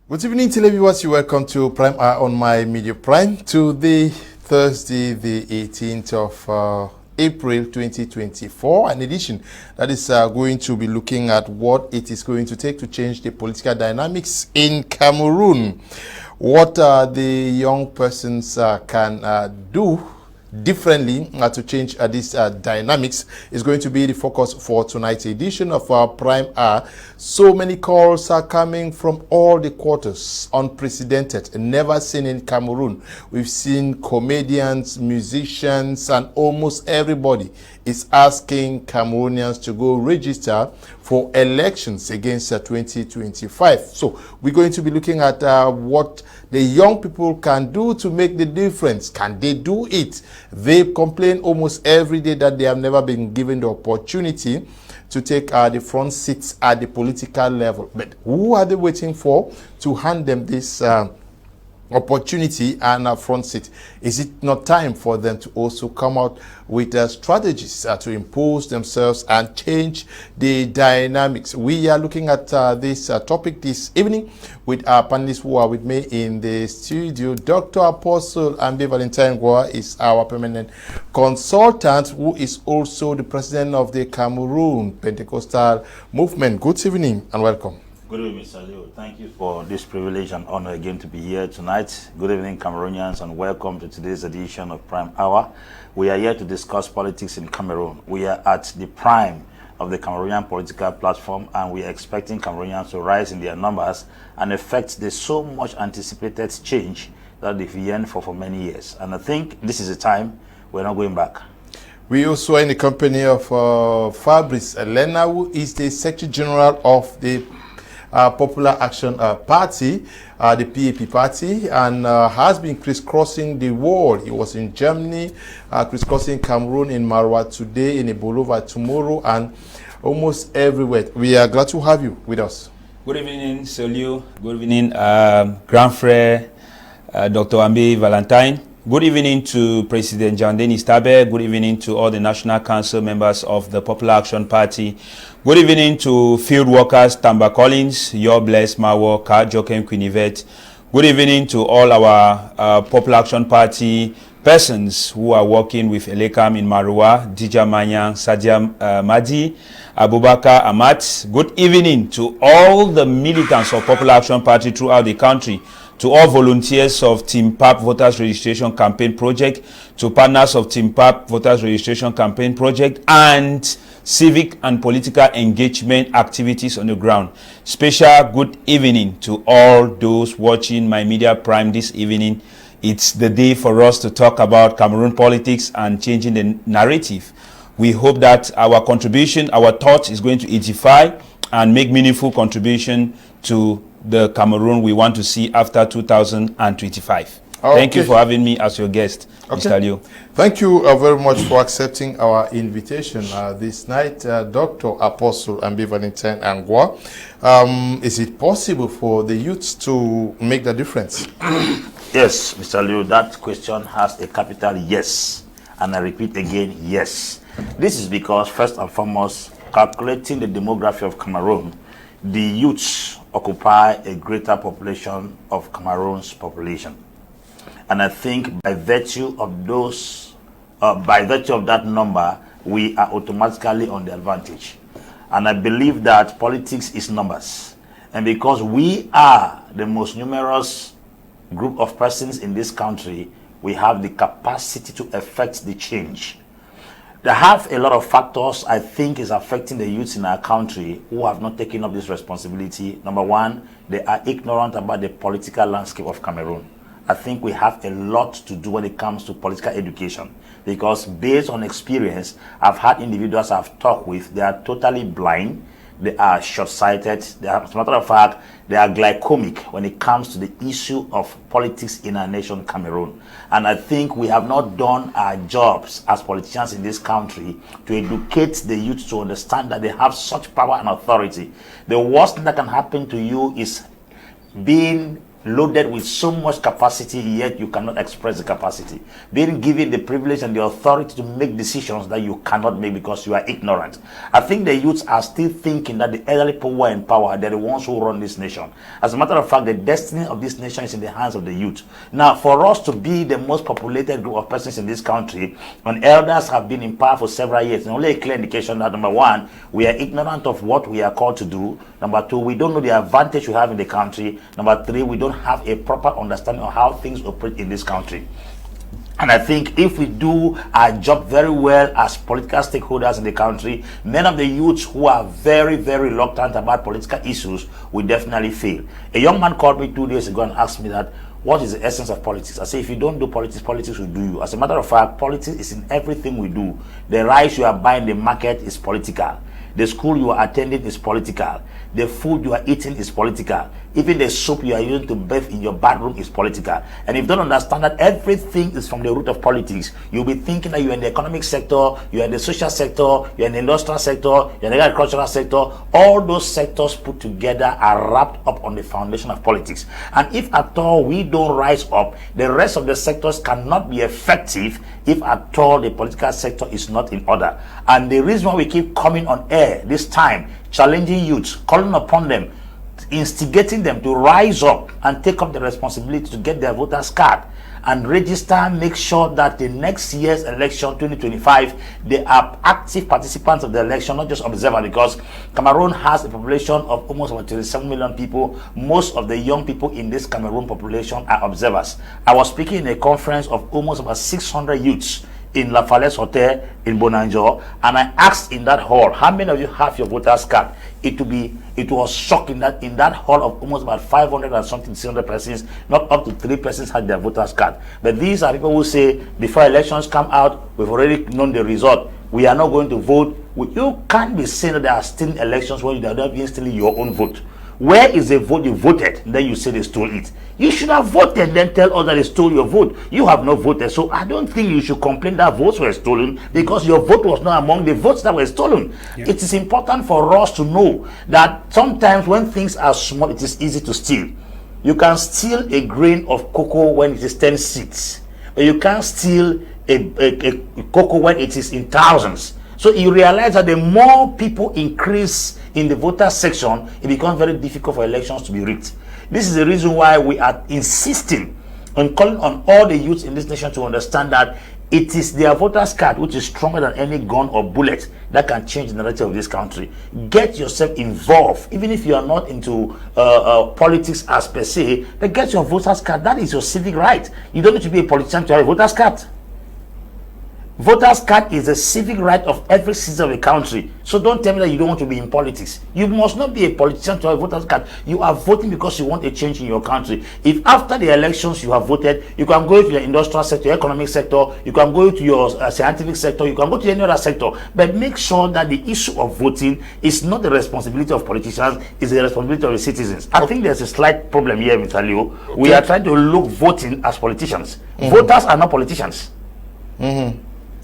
Good evening, televiewers. You welcome to Prime Hour on My Media Prime. Today, Thursday, the 18th of April 2024, an edition that is going to be looking at what it is going to take to change the political dynamics in Cameroon. What the young persons can do differently to change these dynamics is going to be the focus for tonight's edition of our Prime Hour. So many calls are coming from all the quarters, unprecedented, never seen in Cameroon. We've seen comedians, musicians, and almost everybody is asking Cameroonians to go register for elections against 2025. So we're going to be looking at what the young people can do to make the difference. Can they do it? They complain almost every day that they have never been given the opportunity to take the front seats at the political level. But who are they waiting for to hand them this opportunity and a front seat? Is it not time for them to also come out with strategies to impose themselves and change the dynamics? We are looking at this topic this evening with our panelists who are with me in the studio. Dr. Apostle Ambe Valentine is our permanent consultant, who is also the president of the Cameroon Pentecostal Movement. Good evening and welcome. Good evening, Mr. Leo. Thank you for this privilege and honor again to be here tonight. Good evening, Cameroonians, and welcome to today's edition of Prime Hour. We are here to discuss politics in Cameroon. We are at the prime of the Cameroonian political platform, and we are expecting Cameroonians to rise in their numbers and effect the so much anticipated change that they've yearned for many years. And I think this is a time we're not going back. We also are in the company of Fabrice, Ewane, who is the Secretary General of the Popular Action Party, the PAP party, and has been crisscrossing the world. He was in Germany, crisscrossing Cameroon, in Marwa today, in Bolova tomorrow, and almost everywhere. We are glad to have you with us. Good evening, Solio. Good evening, Grand Frère, Dr. Ambe Valentine. Good evening to President John Denis Tabe. Good evening to all the National Council members of the Popular Action Party. Good evening to field workers, Tamba Collins, Your Bless, Mawo, Ka, Jokem, Quinivet. Good evening to all our Popular Action Party persons who are working with Elekam in Marua, Dija Manyang, Sadia Madi, Abubakar Amat. Good evening to all the militants of Popular Action Party throughout the country, to all volunteers of Team PAP Voters Registration Campaign Project, to partners of Team PAP Voters Registration Campaign Project, and civic and political engagement activities on the ground. Special good evening to all those watching My Media Prime this evening. It's the day for us to talk about Cameroon politics and changing the narrative. We hope that our contribution, our thought is going to edify and make meaningful contribution to the Cameroon we want to see after 2025. Okay. Thank you for having me as your guest, Mr. Liu. Thank you very much for accepting our invitation this night, Dr. Apostle Ambe Valentine Angwa. Is it possible for the youths to make the difference? Yes, Mr. Liu, that question has a capital yes. And I repeat again, yes. This is because, first and foremost, calculating the demography of Cameroon, the youths occupy a greater population of Cameroon's population. And I think by virtue of that number, we are automatically on the advantage. And I believe that politics is numbers. And because we are the most numerous group of persons in this country, we have the capacity to affect the change. There have a lot of factors I think is affecting the youths in our country who have not taken up this responsibility. Number one, they are ignorant about the political landscape of Cameroon. I think we have a lot to do when it comes to political education, because based on experience, I've had individuals I've talked with, they are totally blind, they are short-sighted, as a matter of fact, they are glycomic when it comes to the issue of politics in our nation, Cameroon. And I think we have not done our jobs as politicians in this country to educate the youth to understand that they have such power and authority. The worst thing that can happen to you is being loaded with so much capacity, yet you cannot express the capacity. Being given the privilege and the authority to make decisions that you cannot make because you are ignorant. I think the youths are still thinking that the elderly people who are in power, they're the ones who run this nation. As a matter of fact, the destiny of this nation is in the hands of the youth. Now, for us to be the most populated group of persons in this country, when elders have been in power for several years, and only a clear indication that, number one, we are ignorant of what we are called to do. Number two, we don't know the advantage we have in the country. Number three, we don't have a proper understanding of how things operate in this country. And I think if we do our job very well as political stakeholders in the country, many of the youths who are very, very reluctant about political issues will definitely fail. A young man called me 2 days ago and asked me that, what is the essence of politics? I say, if you don't do politics, politics will do you. As a matter of fact, politics is in everything we do. The rice you are buying in the market is political. The school you are attending is political. The food you are eating is political. Even the soap you are using to bathe in your bathroom is political. And if you don't understand that everything is from the root of politics, you'll be thinking that you're in the economic sector, you're in the social sector, you're in the industrial sector, you're in the agricultural sector. All those sectors put together are wrapped up on the foundation of politics. And if at all we don't rise up, the rest of the sectors cannot be effective if at all the political sector is not in order. And the reason why we keep coming on air this time, challenging youths, calling upon them, instigating them to rise up and take up the responsibility to get their voters card and register, make sure that the next year's election 2025 they are active participants of the election, not just observers, because Cameroon has a population of almost about 27 million people. Most of the young people in this Cameroon population are observers. I was speaking in a conference of almost about 600 youths in La Falaise Hotel in Bonanjo, and I asked in that hall, how many of you have your voters card? It was shocking that in that hall of almost about 500 and something 600 persons, not up to 3 persons had their voters card. But these are people who say, before elections come out, we've already known the result, we are not going to vote. You can't be saying that there are still elections when you are not even stealing your own vote. Where is the vote you voted? Then you say they stole it. You should have voted, then tell us that they stole your vote. You have not voted, so I don't think you should complain that votes were stolen, because your vote was not among the votes that were stolen. Yeah. It is important for us to know that sometimes when things are small, it is easy to steal. You can steal a grain of cocoa when it is 10 seeds, but you can't steal a cocoa when it is in thousands. So you realize that the more people increase in the voter section, it becomes very difficult for elections to be rigged. This is the reason why we are insisting on calling on all the youths in this nation to understand that it is their voters card which is stronger than any gun or bullet that can change the narrative of this country. Get yourself involved, even if you are not into politics as per se, but get your voters card. That is your civic right. You don't need to be a politician to have a voters card. Voters card is a civic right of every citizen of the country. So don't tell me that you don't want to be in politics. You must not be a politician to have a voters card. You are voting because you want a change in your country. If after the elections you have voted, you can go to your industrial sector, your economic sector, you can go to your scientific sector, you can go to any other sector. But make sure that the issue of voting is not the responsibility of politicians, it's the responsibility of the citizens. I think there's a slight problem here, Mr. Leo. Okay. We are trying to look voting as politicians. Voters are not politicians.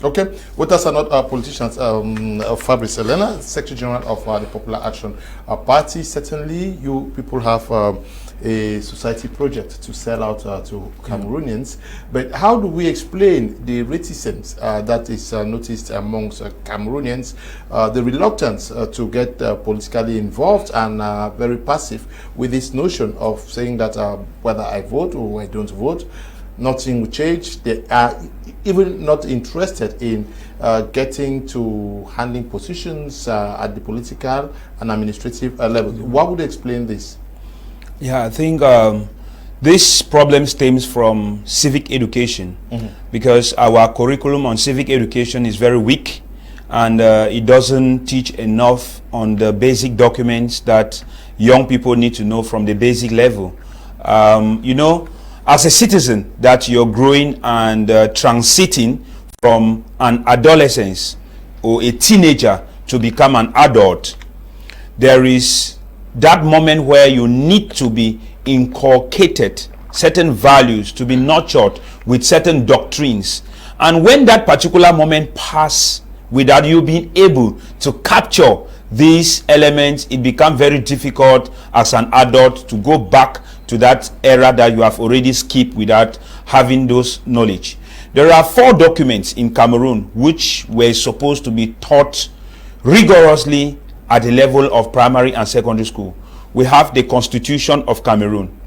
Okay, voters are not politicians. Fabrice, Secretary General of the Popular Action Party, certainly you people have a society project to sell out to Cameroonians, but how do we explain the reticence that is noticed amongst Cameroonians, the reluctance to get politically involved and very passive with this notion of saying that whether I vote or I don't vote, nothing will change. They are even not interested in getting to handling positions at the political and administrative level. What would explain this? Yeah, I think this problem stems from civic education, because our curriculum on civic education is very weak, and it doesn't teach enough on the basic documents that young people need to know from the basic level. You know, as a citizen that you're growing and transiting from an adolescence or a teenager to become an adult, there is that moment where you need to be inculcated certain values, to be nurtured with certain doctrines. And when that particular moment passes without you being able to capture these elements, it becomes very difficult as an adult to go back to that era that you have already skipped without having those knowledge. There are 4 documents in Cameroon which were supposed to be taught rigorously at the level of primary and secondary school. We have the Constitution of Cameroon.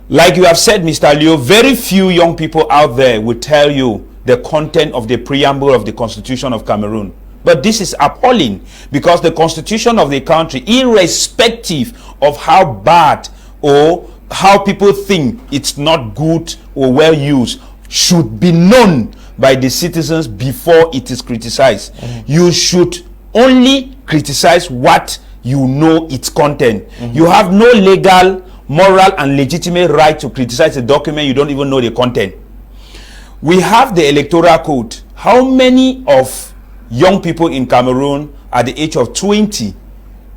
Like you have said, Mr. Leo, very few young people out there will tell you the content of the preamble of the Constitution of Cameroon. But this is appalling, because the Constitution of the country, irrespective of how bad or how people think it's not good or well used, should be known by the citizens before it is criticized. You should only criticize what you know its content. You have no legal, moral and legitimate right to criticize a document you don't even know the content. We have the Electoral Code. How many of young people in Cameroon at the age of 20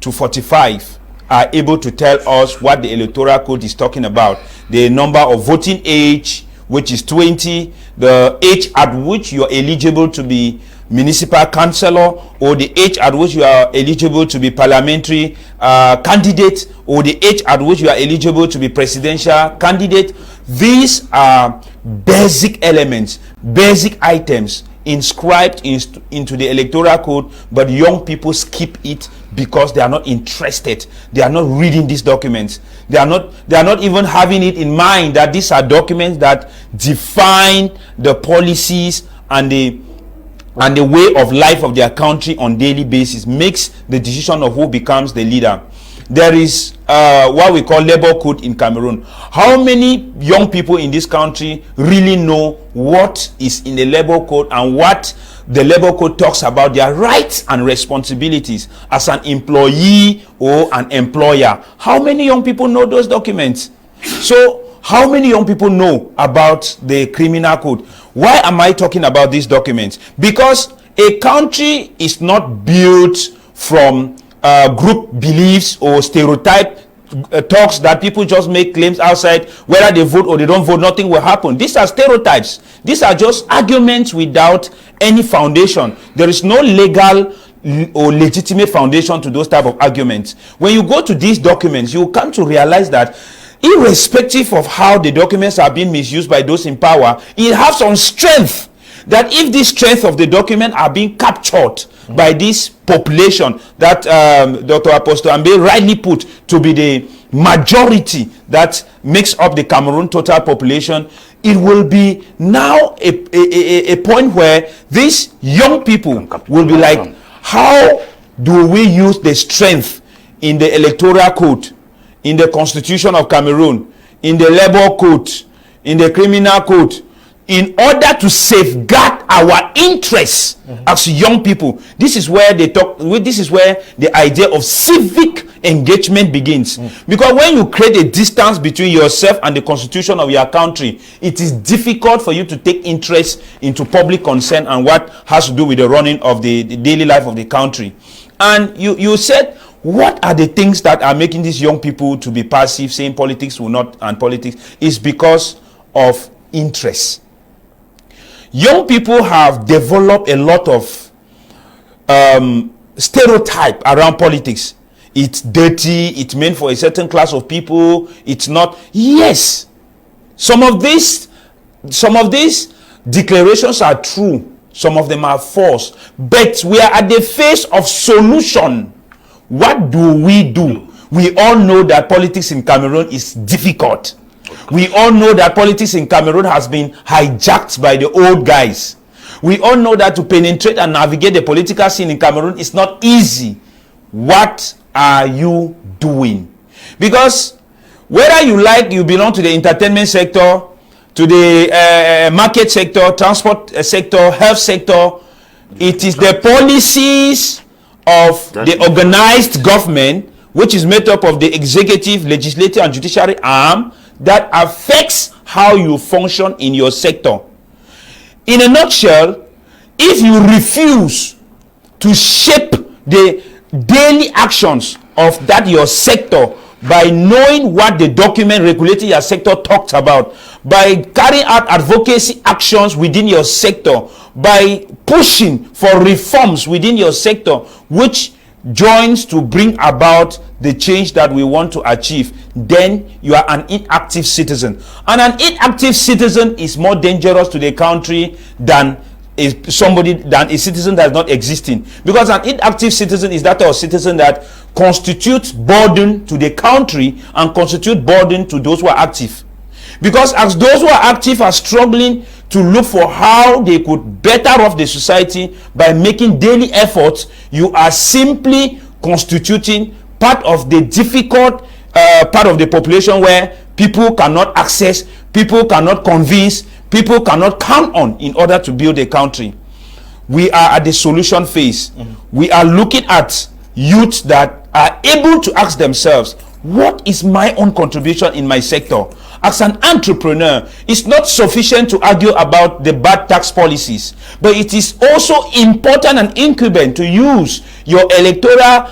to 45 are able to tell us what the Electoral Code is talking about? The number of voting age, which is 20, the age at which you are eligible to be municipal councillor, or the age at which you are eligible to be parliamentary candidate, or the age at which you are eligible to be presidential candidate. These are basic elements, basic items inscribed into the Electoral Code, but young people skip it because they are not interested. They are not reading these documents. They are not even having it in mind that these are documents that define the policies and the way of life of their country on daily basis, makes the decision of who becomes the leader. There is what we call labor code in Cameroon. How many young people in this country really know what is in the labor code and what the labor code talks about their rights and responsibilities as an employee or an employer? How many young people know those documents? So how many young people know about the criminal code? Why am I talking about these documents? Because a country is not built from group beliefs or stereotype talks that people just make claims outside. Whether they vote or they don't vote, nothing will happen. These are stereotypes. These are just arguments without any foundation. There is no legal or legitimate foundation to those type of arguments. When you go to these documents, you come to realize that irrespective of how the documents are being misused by those in power, it has some strength. That if the strength of the document are being captured by this population that Dr. Apostle Ambe rightly put to be the majority that makes up the Cameroon total population, it will be now a point where these young people will be like, how do we use the strength in the Electoral Code, in the Constitution of Cameroon, in the Labor Code, in the Criminal Code, in order to safeguard our interests as young people? This is where they talk. This is where the idea of civic engagement begins. Because when you create a distance between yourself and the constitution of your country, it is difficult for you to take interest into public concern and what has to do with the running of the daily life of the country. And you said, what are the things that are making these young people to be passive, saying politics will not, and politics is because of interest. Young people have developed a lot of stereotype around politics. It's dirty, it's meant for a certain class of people, it's not. Yes, some of these declarations are true, some of them are false, but we are at the face of solution. What do? We all know that politics in Cameroon is difficult. We all know that politics in Cameroon has been hijacked by the old guys. We all know that to penetrate and navigate the political scene in Cameroon is not easy. What are you doing? Because whether you belong to the entertainment sector, to the market sector, transport sector, health sector, it is the policies of the organized government, which is made up of the executive, legislative and judiciary arm, that affects how you function in your sector. In a nutshell, if you refuse to shape the daily actions of that your sector by knowing what the document regulating your sector talks about, by carrying out advocacy actions within your sector, by pushing for reforms within your sector, which joins to bring about the change that we want to achieve, then you are an inactive citizen. And an inactive citizen is more dangerous to the country than a citizen that is not existing. Because an inactive citizen is that of a citizen that constitutes burden to the country and constitute burden to those who are active. Because as those who are active are struggling to look for how they could better off the society by making daily efforts, you are simply constituting part of the difficult part of the population where people cannot access, people cannot convince, people cannot count on in order to build a country. We are at the solution phase. We are looking at youth that are able to ask themselves, what is my own contribution in my sector? As an entrepreneur, it's not sufficient to argue about the bad tax policies, but it is also important and incumbent to use your electoral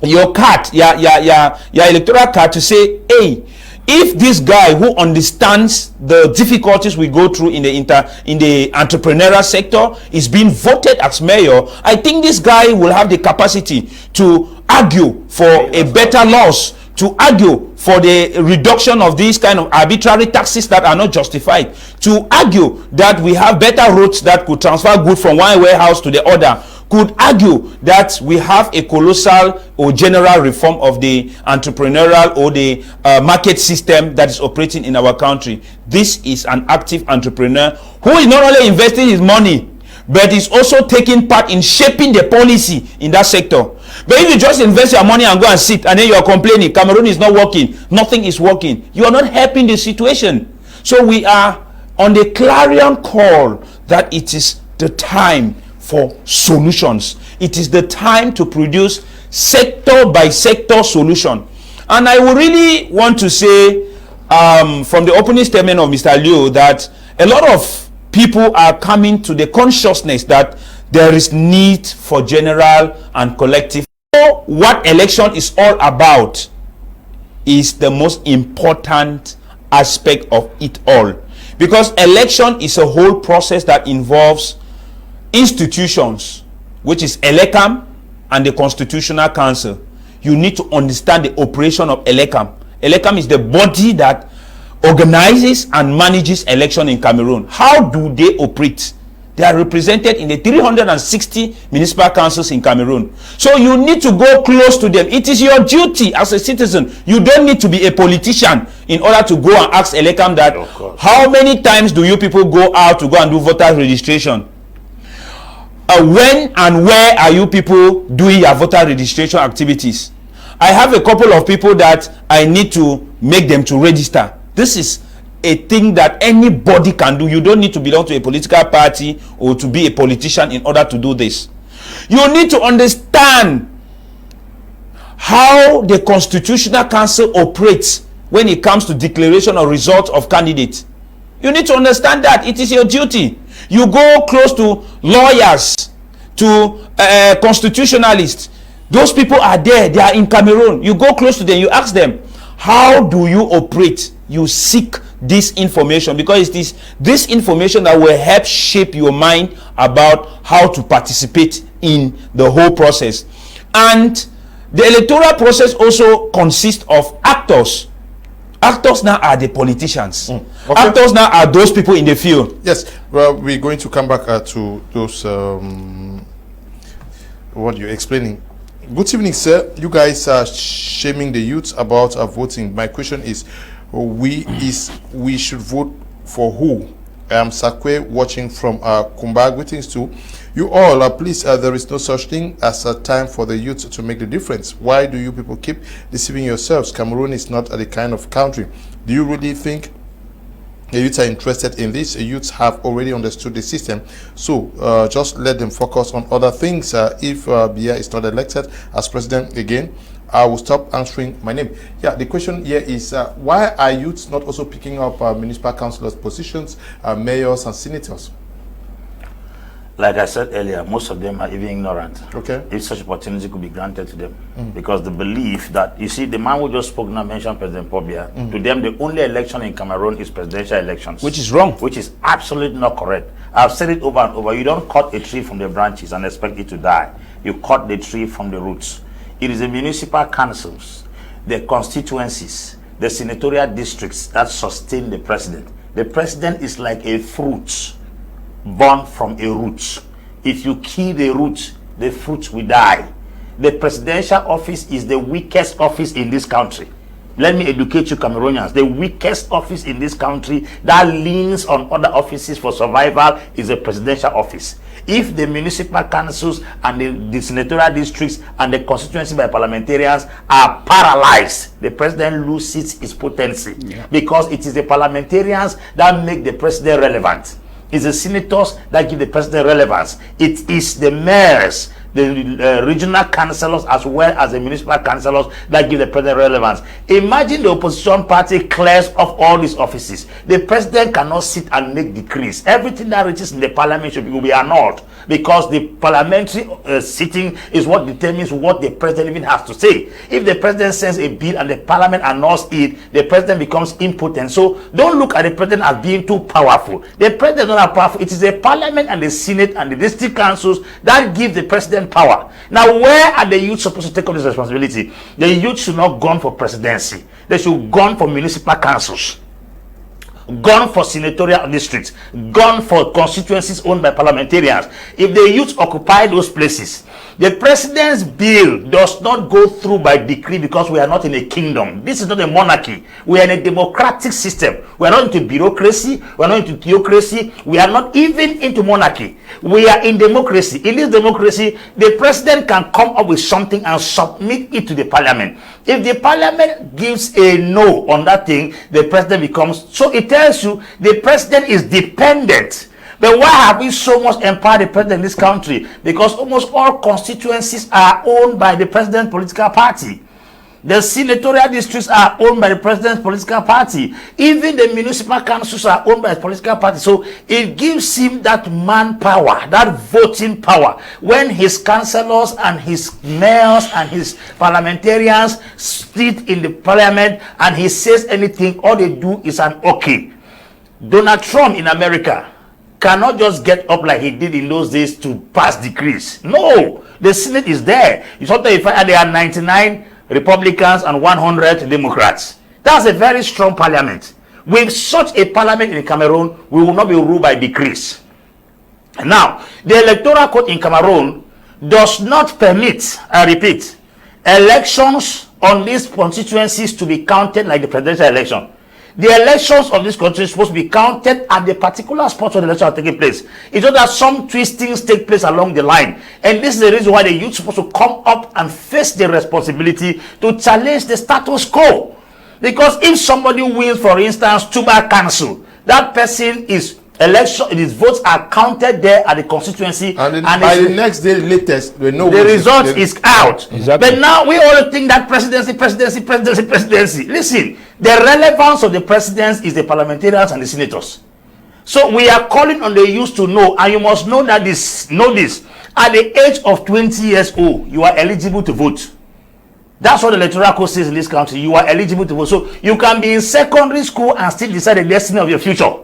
your card, your electoral card to say, hey, if this guy who understands the difficulties we go through in the entrepreneurial sector is being voted as mayor, I think this guy will have the capacity to argue for a better laws, to argue for the reduction of these kind of arbitrary taxes that are not justified, to argue that we have better roads that could transfer goods from one warehouse to the other, could argue that we have a colossal or general reform of the entrepreneurial or the market system that is operating in our country. This is an active entrepreneur who is not only investing his money, but is also taking part in shaping the policy in that sector. But if you just invest your money and go and sit and then you are complaining, Cameroon is not working, nothing is working, you are not helping the situation. So we are on the clarion call that it is the time for solutions. It is the time to produce sector by sector solution. And I would really want to say from the opening statement of Mr. Liu that a lot of people are coming to the consciousness that there is need for general and collective. So what election is all about is the most important aspect of it all, because election is a whole process that involves institutions, which is Elecam and the Constitutional Council. You need to understand the operation of Elecam. Elecam is the body that organizes and manages election in Cameroon. How do they operate? They are represented in the 360 municipal councils in Cameroon. So you need to go close to them. It is your duty as a citizen. You don't need to be a politician in order to go and ask Elecam that, how many times do you people go out to go and do voter registration? When and where are you people doing your voter registration activities? I have a couple of people that I need to make them to register. This is a thing that anybody can do. You don't need to belong to a political party or to be a politician in order to do this. You need to understand how the Constitutional Council operates when it comes to declaration or result of candidates. You need to understand that. It is your duty. You go close to lawyers, to constitutionalists. Those people are there. They are in Cameroon. You go close to them. You ask them, how do you operate? You seek this information, because it is this information that will help shape your mind about how to participate in the whole process. And the electoral process also consists of actors. Actors now are the politicians. Okay. Actors now are those people in the field. Yes, well, we're going to come back to those what you're explaining. Good evening, sir. You guys are shaming the youth about voting. My question is, we should vote for who? I am Sakwe, watching from Kumba. Greetings to you all. Please, there is no such thing as a time for the youth to make the difference. Why do you people keep deceiving yourselves? Cameroon is not the kind of country. Do you really think the youths are interested in this? The youths have already understood the system, so just let them focus on other things. If Biya is not elected as president again, I will stop answering my name. Yeah, the question here is, why are youths not also picking up municipal councillors positions, mayors and senators? Like I said earlier, most of them are even ignorant. Okay. If such opportunity could be granted to them. Because the belief that, you see, the man who just spoke now mentioned President Pobia. To them, the only election in Cameroon is presidential elections. Which is wrong. Which is absolutely not correct. I've said it over and over. You don't cut a tree from the branches and expect it to die. You cut the tree from the roots. It is the municipal councils, the constituencies, the senatorial districts that sustain the president. The president is like a fruit born from a root. If you kill the root, the fruit will die. The presidential office is the weakest office in this country. Let me educate you Cameroonians. The weakest office in this country that leans on other offices for survival is the presidential office. If the municipal councils and the senatorial districts and the constituency by parliamentarians are paralyzed, the president loses his potency. Because it is the parliamentarians that make the president relevant. It's the senators that give the president relevance. It is the mayors, the regional councillors, as well as the municipal councillors that give the president relevance. Imagine the opposition party clears off all these offices. The president cannot sit and make decrees. Everything that reaches in the parliament will be annulled, because the parliamentary sitting is what determines what the president even has to say. If the president sends a bill and the parliament annuls it, the president becomes impotent. So don't look at the president as being too powerful. The president is not powerful. It is the parliament and the senate and the district councils that give the president power. Now, where are the youth supposed to take up this responsibility? The youth should not gun for presidency. They should gun for municipal councils, gone for senatorial districts, gone for constituencies owned by parliamentarians. If the youth occupy those places, the president's bill does not go through by decree, because we are not in a kingdom. This is not a monarchy. We are in a democratic system. We are not into bureaucracy. We are not into theocracy. We are not even into monarchy. We are in democracy. In this democracy, the president can come up with something and submit it to the parliament. If the parliament gives a no on that thing, the president becomes... So it tells you the president is dependent. But why have we so much empowered the president in this country? Because almost all constituencies are owned by the president's political party. The senatorial districts are owned by the president's political party. Even the municipal councils are owned by his political party. So it gives him that manpower, that voting power. When his councillors and his mayors and his parliamentarians sit in the parliament and he says anything, all they do is an okay. Donald Trump in America cannot just get up like he did in those days to pass decrees. No, the Senate is there. You saw that there are 99 Republicans and 100 Democrats. That's a very strong parliament. With such a parliament in Cameroon, we will not be ruled by decrees. Now, the electoral code in Cameroon does not permit, I repeat, elections on these constituencies to be counted like the presidential election. The elections of this country is supposed to be counted at the particular spot where the election are taking place. It's not that some twistings take place along the line. And this is the reason why the youth is supposed to come up and face the responsibility to challenge the status quo. Because if somebody wins, for instance, Tuba Council, that person is his votes are counted there at the constituency, and by the next day latest, the result is out. Exactly. But now we all think that presidency. Listen, the relevance of the presidents is the parliamentarians and the senators. So we are calling on the youth to know, and you must know that know this. At the age of 20 years old, you are eligible to vote. That's what the electoral code says in this country. You are eligible to vote. So you can be in secondary school and still decide the destiny of your future.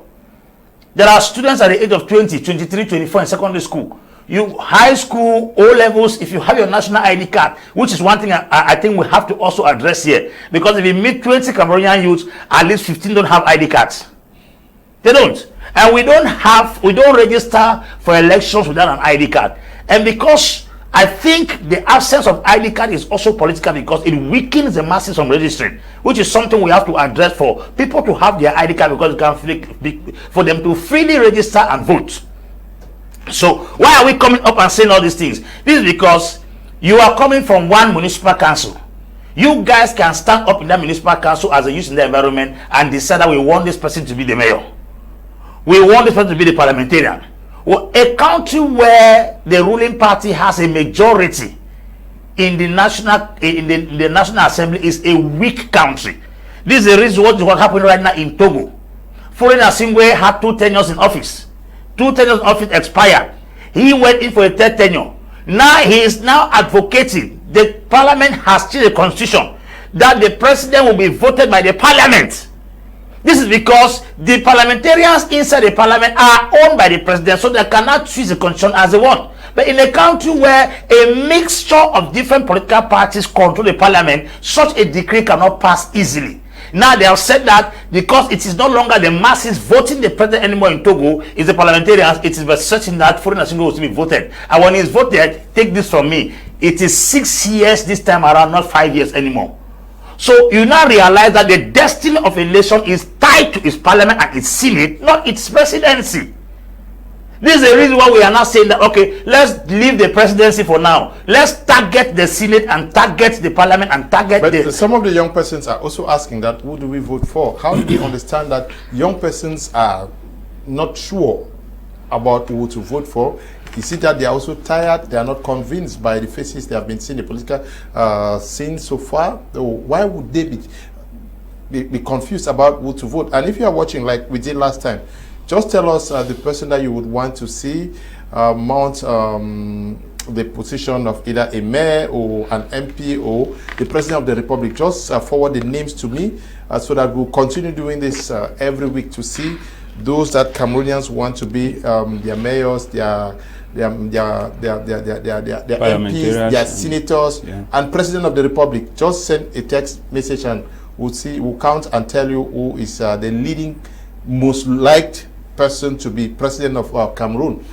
There are students at the age of 20, 23, 24 in secondary school. You high school, O levels, if you have your national ID card, which is one thing I think we have to also address here. Because if you meet 20 Cameroonian youths, at least 15 don't have ID cards. They don't. And we don't register for elections without an ID card. And because I think the absence of ID card is also political, because it weakens the masses from registering, which is something we have to address for people to have their ID card, because it can for them to freely register and vote. So why are we coming up and saying all these things? This is because you are coming from one municipal council. You guys can stand up in that municipal council as a youth in the environment and decide that we want this person to be the mayor. We want this person to be the parliamentarian. Well, a country where the ruling party has a majority in the national assembly is a weak country. This is the reason what happening right now in Togo. Foreign Assembly had 2 tenures in office. 2 tenures in office expired. He went in for a 3rd tenure. Now he is now advocating. The parliament has changed the constitution that the president will be voted by the parliament. This is because the parliamentarians inside the parliament are owned by the president, so they cannot choose the constitution as they want. But in a country where a mixture of different political parties control the parliament, such a decree cannot pass easily. Now they have said that because it is no longer the masses voting the president anymore in Togo, it's the parliamentarians, it is by certain that foreign national will be voted. And when it's voted, take this from me, it is 6 years this time around, not 5 years anymore. So you now realize that the destiny of a nation is tied to its parliament and its senate, not its presidency. This is the reason why we are now saying that, okay, let's leave the presidency for now. Let's target the senate and target the parliament and target but some of the young persons are also asking that, who do we vote for? How do we understand that young persons are not sure about who to vote for? Is it that they are also tired, they are not convinced by the faces they have been seeing, the political scene so far? So why would they be confused about who to vote? And if you are watching like we did last time, just tell us the person that you would want to see mount the position of either a mayor or an MP or the president of the republic. Just forward the names to me so that we'll continue doing this every week to see those that Cameroonians want to be their mayors, their MPs, their senators, and president of the republic. Just send a text message and we'll count and tell you who is the leading, most liked person to be president of Cameroon.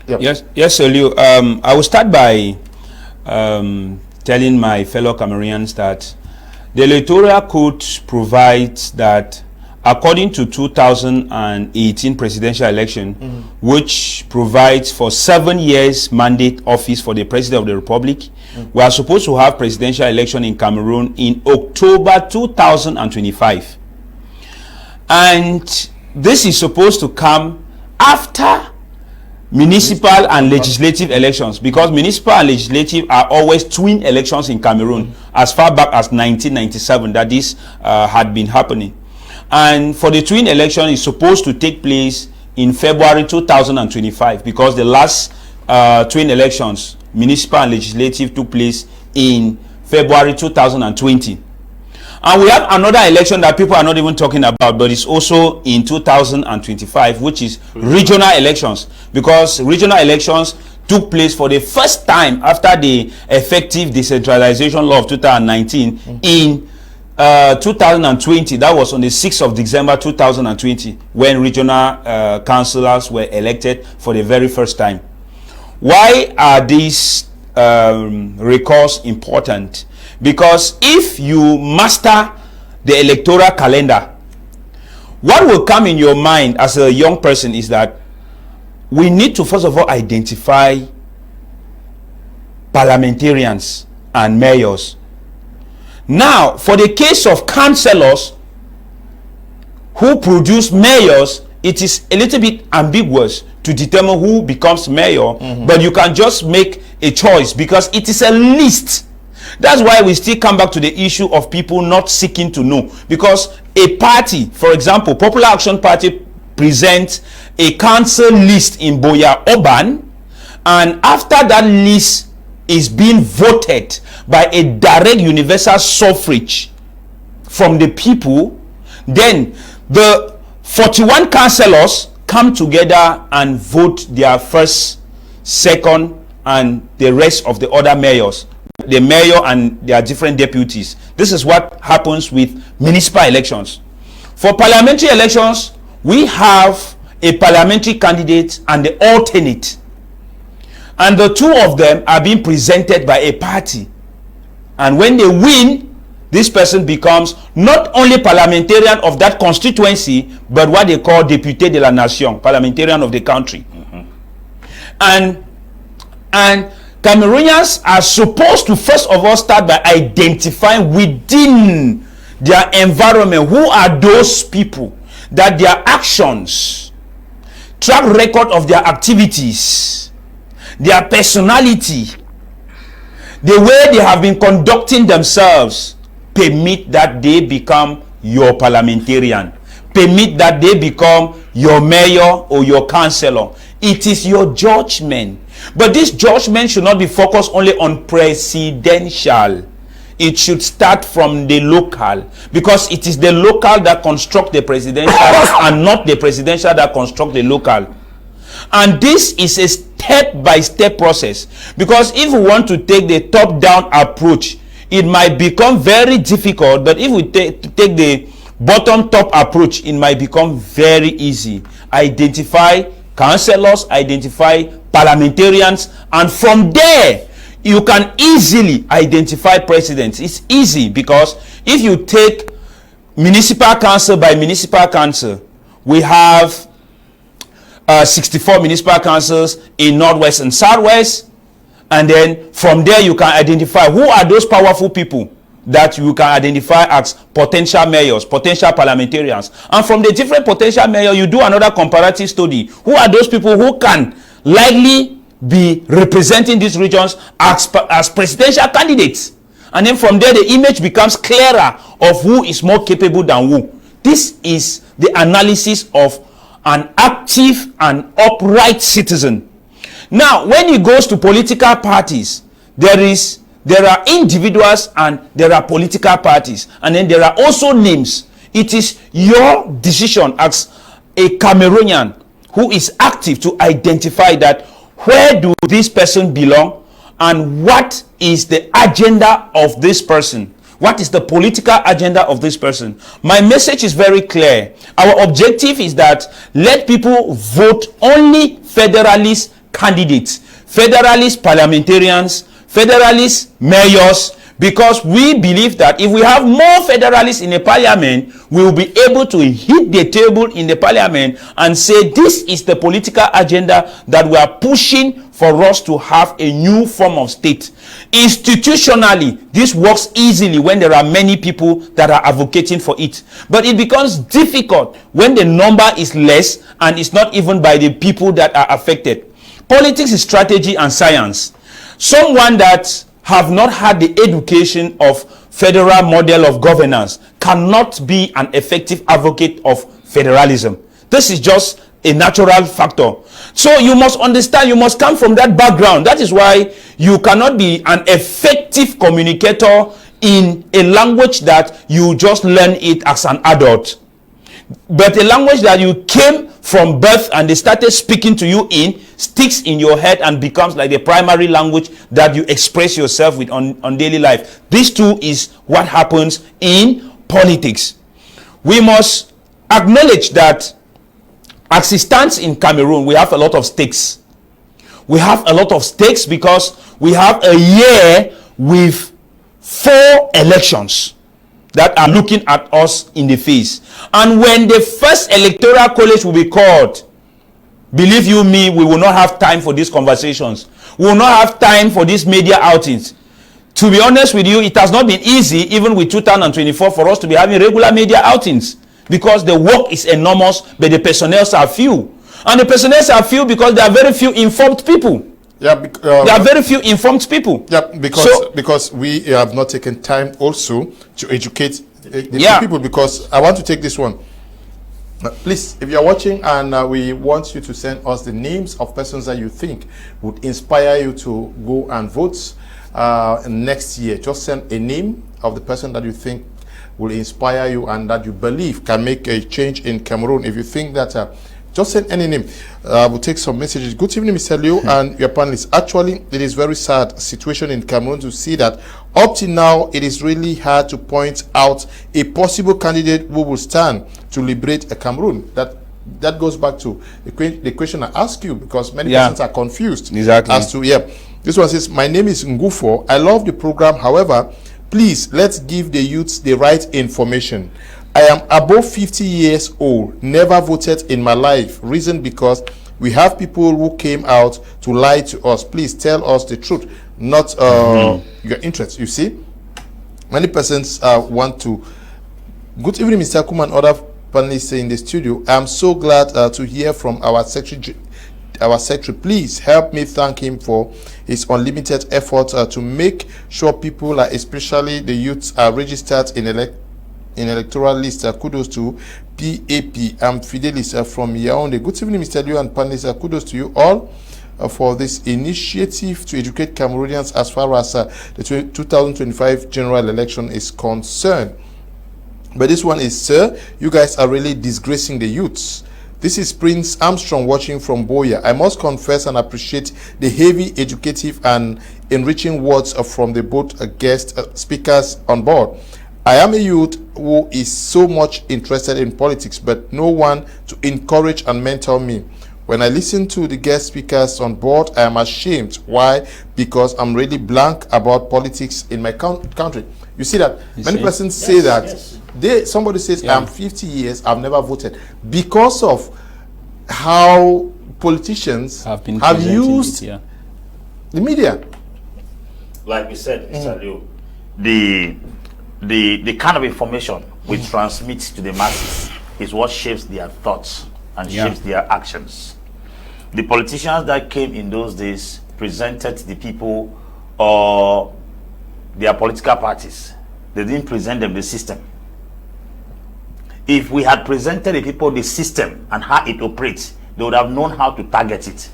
Yep. Yes, Oliu. I will start by telling my fellow Cameroonians that the Electoral Code provides that according to 2018 presidential election, which provides for 7 years mandate office for the president of the republic, we are supposed to have presidential election in Cameroon in October 2025. And this is supposed to come after municipal and legislative elections, because municipal and legislative are always twin elections in Cameroon as far back as 1997 that this had been happening. And for the twin election is supposed to take place in February 2025, because the last twin elections, municipal and legislative, took place in February 2020. And we have another election that people are not even talking about, but it's also in 2025, which is regional elections, because regional elections took place for the first time after the effective decentralization law of 2019 in 2020. That was on the 6th of December 2020 when regional councillors were elected for the very first time. Why are these recalls important? Because if you master the electoral calendar, what will come in your mind as a young person is that we need to first of all identify parliamentarians and mayors. Now, for the case of councillors who produce mayors, it is a little bit ambiguous to determine who becomes mayor, but you can just make a choice because it is a list. That's why we still come back to the issue of people not seeking to know, because a party, for example, Popular Action Party presents a council list in Boya Oban, and after that list is being voted by a direct universal suffrage from the people, then the 41 councillors come together and vote their first, second, and the rest of the other mayors, the mayor and their different deputies. This is what happens with municipal elections. For parliamentary elections, we have a parliamentary candidate and the alternate, and the two of them are being presented by a party, and when they win, this person becomes not only parliamentarian of that constituency, but what they call député de la nation, parliamentarian of the country. And Cameroonians are supposed to first of all start by identifying within their environment who are those people that their actions, track record of their activities, their personality, the way they have been conducting themselves, permit that they become your parliamentarian, permit that they become your mayor or your councillor. It is your judgment. But this judgment should not be focused only on presidential. it should start from the local, because it is the local that construct the presidential and not the presidential that construct the local. And this is a step-by-step process, because if we want to take the top-down approach, it might become very difficult. But if we take the bottom-top approach, it might become very easy. Identify councillors, identify parliamentarians, and from there you can easily identify presidents. It's easy, because if you take municipal council by municipal council, we have 64 municipal councils in Northwest and Southwest, and then from there you can identify who are those powerful people that you can identify as potential mayors, potential parliamentarians. And from the different potential mayors, you do another comparative study. Who are those people who can likely be representing these regions as presidential candidates? And then from there, the image becomes clearer of who is more capable than who. This is the analysis of an active and upright citizen. Now, when it goes to political parties, there are individuals and there are political parties, and then there are also names. It is your decision as a Cameroonian who is active to identify that where do this person belong and what is the agenda of this person. What is the political agenda of this person? My message is very clear. Our objective is that let people vote only federalist candidates, federalist parliamentarians, federalist mayors, because we believe that if we have more federalists in the parliament, we will be able to hit the table in the parliament and say this is the political agenda that we are pushing for us to have a new form of state. Institutionally, this works easily when there are many people that are advocating for it. But it becomes difficult when the number is less and it's not even by the people that are affected. Politics is strategy and science. Someone that have not had the education of federal model of governance cannot be an effective advocate of federalism. This is just a natural factor. So you must understand, you must come from that background. That is why you cannot be an effective communicator in a language that you just learn it as an adult, but a language that you came from birth and they started speaking to you in sticks in your head and becomes like the primary language that you express yourself with on daily life. This too is what happens in politics. We must acknowledge that as it stands in Cameroon, we have a lot of stakes. We have a lot of stakes because we have a year with 4 elections that are looking at us in the face. And when the first electoral college will be called, believe you me, we will not have time for these conversations. We will not have time for these media outings. To be honest with you, it has not been easy, even with 2024, for us to be having regular media outings, because the work is enormous, but the personnel are few. And the personnel are few because there are very few informed people. Yeah, there are very few informed people. Yeah, because we have not taken time also to educate the people. Because I want to take this one. Please, if you are watching and we want you to send us the names of persons that you think would inspire you to go and vote next year. Just send a name of the person that you think will inspire you and that you believe can make a change in Cameroon. If you think that, just send any name. We'll take some messages. Good evening, Mr. Liu and your panelists. Actually, it is very sad situation in Cameroon to see that up to now, it is really hard to point out a possible candidate who will stand to liberate a Cameroon. That goes back to the question I asked you, because many persons are confused. Exactly. As to, this one says, my name is Ngufo. I love the program. However, please, let's give the youths the right information. I am above 50 years old, never voted in my life. Reason because we have people who came out to lie to us. Please tell us the truth, not your interests. You see, many persons want to. Good evening, Mr. Kum and other panelists in the studio. I'm so glad to hear from our secretary. Please help me thank him for his unlimited effort to make sure people, especially the youths, are registered in electoral list. Kudos to PAP. I'm Fidelis from Yaoundé. Good evening, Mr. Liu and panelists. Kudos to you all. for this initiative to educate Cameroonians as far as the 2025 general election is concerned. But this one is, sir, you guys are really disgracing the youths. This is Prince Armstrong watching from Boya. I must confess and appreciate the heavy, educative, and enriching words from the both guest speakers on board. I am a youth who is so much interested in politics, but no one to encourage and mentor me. When I listen to the guest speakers on board, I am ashamed. Why? Because I'm really blank about politics in my country. You see that? Many persons say that. Somebody says, I'm 50 years, I've never voted. Because of how politicians have used the media. Like we said, Mr. Liu, the kind of information we transmit to the masses is what shapes their thoughts and shapes their actions. The politicians that came in those days presented the people or their political parties. They didn't present them the system. If we had presented the people the system and how it operates, they would have known how to target it.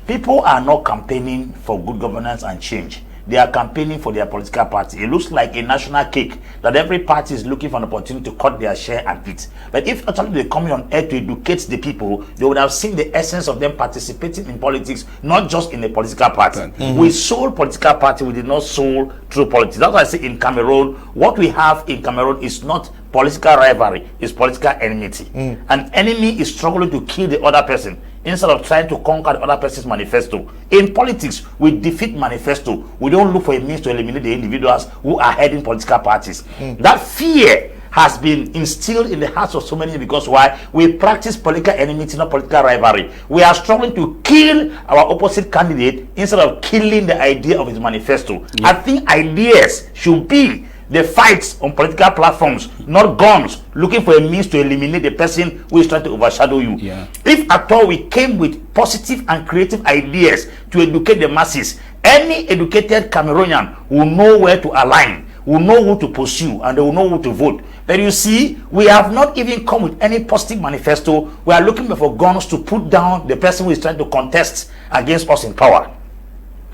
People are not campaigning for good governance and change. They are campaigning for their political party. It looks like a national cake that every party is looking for an opportunity to cut their share and eat. But if actually they come on air to educate the people, they would have seen the essence of them participating in politics, not just in a political party. We sold political party, we did not sold true politics. That's why I say in Cameroon, what we have in Cameroon is not political rivalry, it's political enmity. An enemy is struggling to kill the other person instead of trying to conquer the other person's manifesto. In politics, we defeat manifesto. We don't look for a means to eliminate the individuals who are heading political parties. That fear has been instilled in the hearts of so many because why? We practice political enmity, not political rivalry. We are struggling to kill our opposite candidate instead of killing the idea of his manifesto. I think ideas should be the fights on political platforms, not guns, looking for a means to eliminate the person who is trying to overshadow you. If at all we came with positive and creative ideas to educate the masses, any educated Cameroonian will know where to align, will know who to pursue, and they will know who to vote. But you see, we have not even come with any positive manifesto. We are looking for guns to put down the person who is trying to contest against us in power.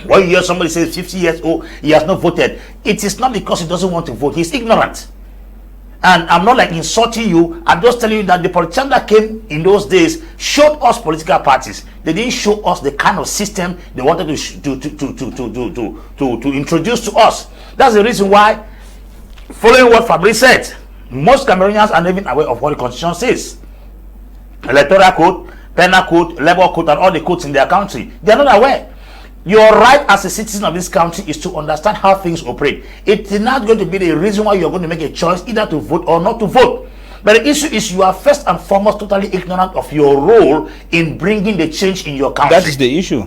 When you hear somebody say 50 years old, he has not voted, it is not because he doesn't want to vote, he's ignorant. And I'm not like insulting you, I'm just telling you that the politicians that came in those days showed us political parties. They didn't show us the kind of system they wanted to introduce to us. That's the reason why, following what Fabrice said, most Cameroonians are not even aware of what the constitution says. Electoral code, penal code, labor code, and all the codes in their country, they are not aware. Your right as a citizen of this country is to understand how things operate. It is not going to be the reason why you're going to make a choice either to vote or not to vote. But the issue is you are first and foremost totally ignorant of your role in bringing the change in your country. That is the issue.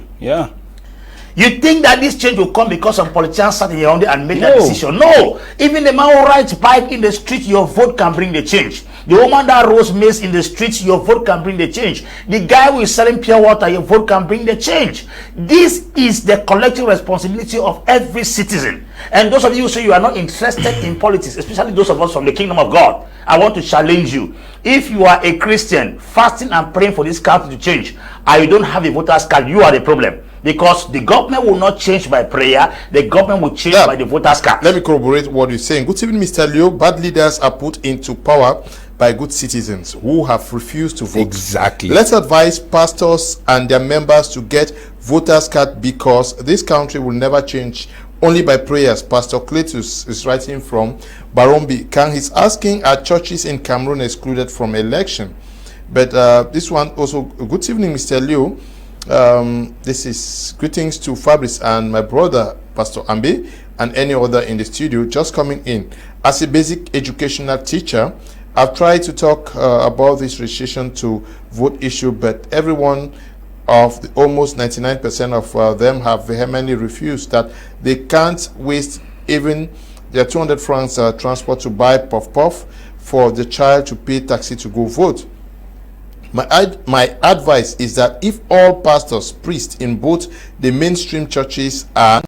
You think that this change will come because some politicians sat in your own and made that decision? No. Even the man who rides bike in the street, your vote can bring the change. The woman that rolls maize in the streets, your vote can bring the change. The guy who is selling pure water, your vote can bring the change. This is the collective responsibility of every citizen. And those of you who say you are not interested in politics, especially those of us from the kingdom of God, I want to challenge you. If you are a Christian fasting and praying for this country to change, and you don't have a voter's card, you are the problem. Because the government will not change by prayer, the government will change by the voter's card. Let me corroborate what you're saying. Good evening, Mr. Leo. Bad leaders are put into power by good citizens who have refused to vote. Exactly. Let's advise pastors and their members to get voters card because this country will never change only by prayers. Pastor Cletus is writing from Barombi. He's asking, are churches in Cameroon excluded from election? But this one also, good evening, Mr. Leo. This is greetings to Fabrice and my brother, Pastor Ambe, and any other in the studio just coming in. As a basic educational teacher, I've tried to talk about this registration to vote issue, but everyone of the almost 99% of them have vehemently refused that they can't waste even their 200 francs transport to buy puff-puff for the child to pay taxi to go vote. My advice is that if all pastors, priests in both the mainstream churches and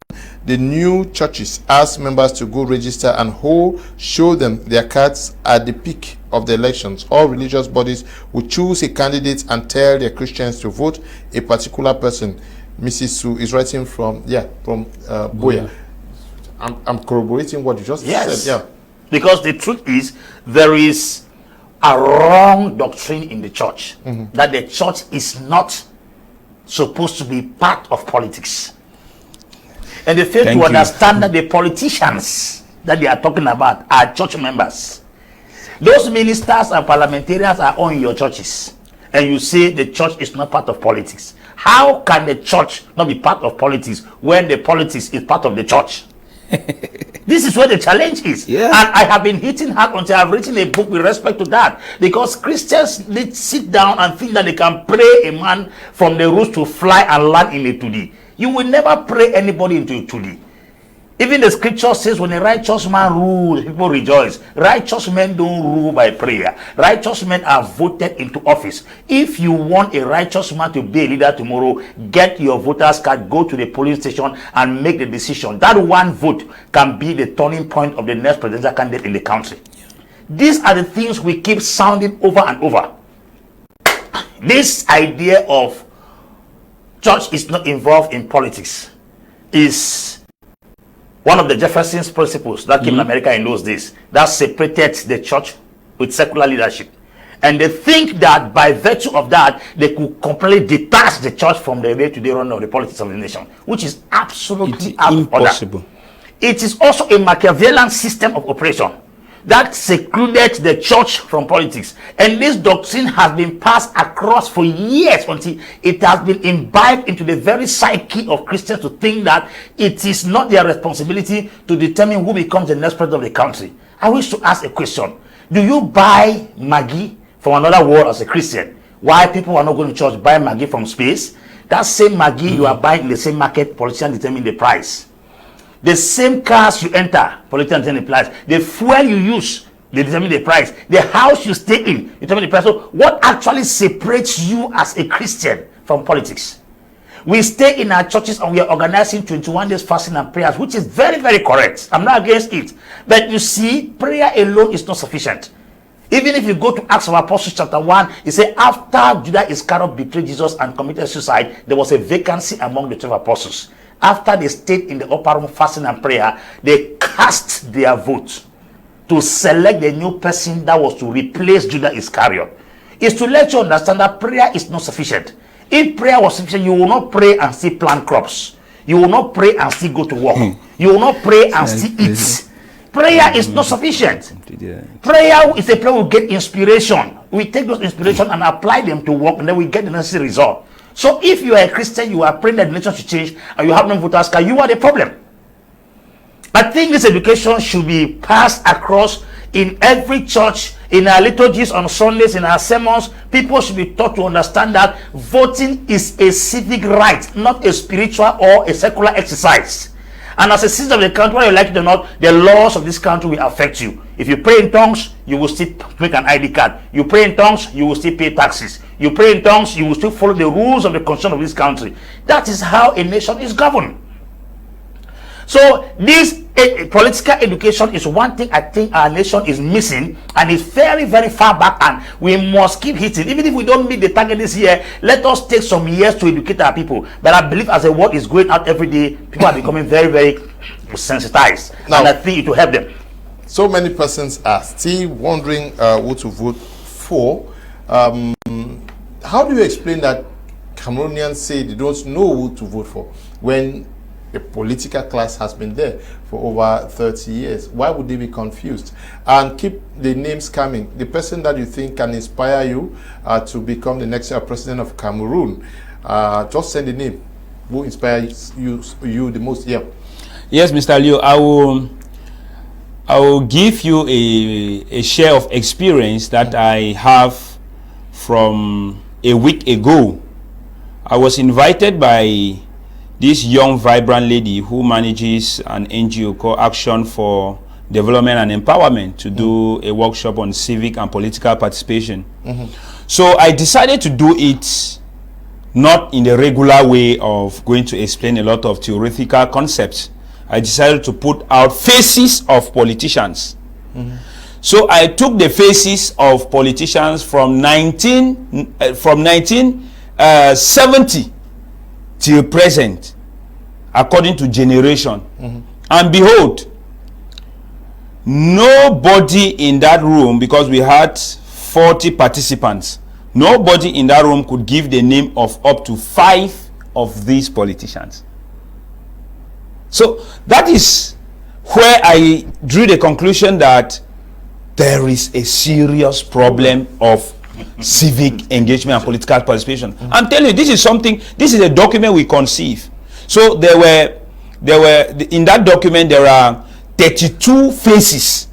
the new churches ask members to go register and show them their cards at the peak of the elections, all religious bodies will choose a candidate and tell their Christians to vote a particular person. Mrs. Su is writing from Boya. I'm corroborating what you just said. Yeah. Because the truth is, there is a wrong doctrine in the church that the church is not supposed to be part of politics. And they fail to understand that the politicians that they are talking about are church members. Those ministers and parliamentarians are all in your churches. And you say the church is not part of politics. How can the church not be part of politics when the politics is part of the church? This is where the challenge is. Yeah. And I have been hitting hard until I've written a book with respect to that. Because Christians need sit down and think that they can pray a man from the roof to fly and land in a 2D. You will never pray anybody into a 2D. Even the scripture says when a righteous man rules, people rejoice. Righteous men don't rule by prayer. Righteous men are voted into office. If you want a righteous man to be a leader tomorrow, get your voter's card, go to the polling station and make the decision. That one vote can be the turning point of the next presidential candidate in the country. These are the things we keep sounding over and over. This idea of church is not involved in politics is one of the Jefferson's principles that came in America in those days, that separated the church with secular leadership. And they think that by virtue of that, they could completely detach the church from the day-to-day run of the politics of the nation, which is absolutely impossible. It is also a Machiavellian system of operation that secluded the church from politics. And this doctrine has been passed across for years until it has been imbibed into the very psyche of Christians to think that it is not their responsibility to determine who becomes the next president of the country. I wish to ask a question. Do you buy Maggie from another world as a Christian? Why people are not going to church buy Maggie from space? That same Maggie you are buying in the same market, politicians determine the price. The same cars you enter, politicians determine the price. The fuel you use, they determine the price. The house you stay in, determine the price. So what actually separates you as a Christian from politics? We stay in our churches and we are organizing 21 days fasting and prayers, which is very, very correct. I'm not against it. But you see, prayer alone is not sufficient. Even if you go to Acts of Apostles chapter 1, it says after Judas Iscariot betrayed Jesus and committed suicide, there was a vacancy among the 12 apostles. After they stayed in the upper room fasting and prayer, they cast their vote to select the new person that was to replace Judas Iscariot. It's to let you understand that prayer is not sufficient. If prayer was sufficient, you will not pray and still plant crops. You will not pray and still go to work. You will not pray and still eat. Prayer is not sufficient. Prayer is a prayer we get inspiration. We take those inspiration and apply them to work, and then we get the necessary result. So if you are a Christian, you are praying that the nation should change, and you have no voters card, you are the problem. I think this education should be passed across in every church, in our liturgies on Sundays, in our sermons. People should be taught to understand that voting is a civic right, not a spiritual or a secular exercise. And as a citizen of the country, whether you like it or not, the laws of this country will affect you. If you pray in tongues, you will still make an ID card. You pray in tongues, you will still pay taxes. You pray in tongues, you will still follow the rules of the constitution of this country. That is how a nation is governed. So this political education is one thing I think our nation is missing, and it's very, very far back, and we must keep hitting. Even if we don't meet the target this year, let us take some years to educate our people. But I believe as the word is going out every day, people are becoming very, very sensitized, now, and I think it will help them. So many persons are still wondering who to vote for. How do you explain that Cameroonians say they don't know who to vote for when the political class has been there for over 30 years? Why would they be confused? And keep the names coming. The person that you think can inspire you to become the next president of Cameroon, just send the name. Who inspires you the most? Yeah. Yes, Mr. Leo, I will give you a share of experience that I have from a week ago. I was invited by this young, vibrant lady who manages an NGO called Action for Development and Empowerment to do a workshop on civic and political participation. So I decided to do it not in the regular way of going to explain a lot of theoretical concepts. I decided to put out faces of politicians. So I took the faces of politicians from 1970 till present, according to generation. And behold, nobody in that room, because we had 40 participants, nobody in that room could give the name of up to 5 of these politicians. So that is where I drew the conclusion that there is a serious problem of civic engagement and political participation. I'm telling you, this is a document we conceive. So there were in that document there are 32 phases.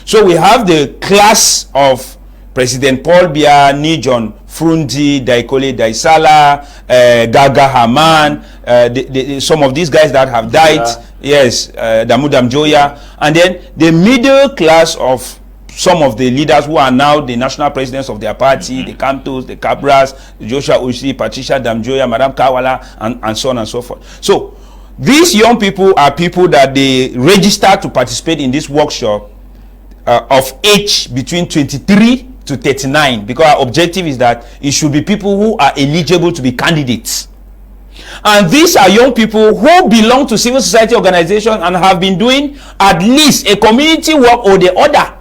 So we have the class of President Paul Biya, Nijon Frundi, Daikole Daisala, Gaga Haman, some of these guys that have died, yes, Damudam Joya, and then the middle class of some of the leaders who are now the national presidents of their party, the Kantos, the Cabras, Joshua Ushi, Patricia Damjoya, Madam Kawala, and so on and so forth. So these young people are people that they register to participate in this workshop of age between 23 to 39, because our objective is that it should be people who are eligible to be candidates. And these are young people who belong to civil society organizations and have been doing at least a community work or the other.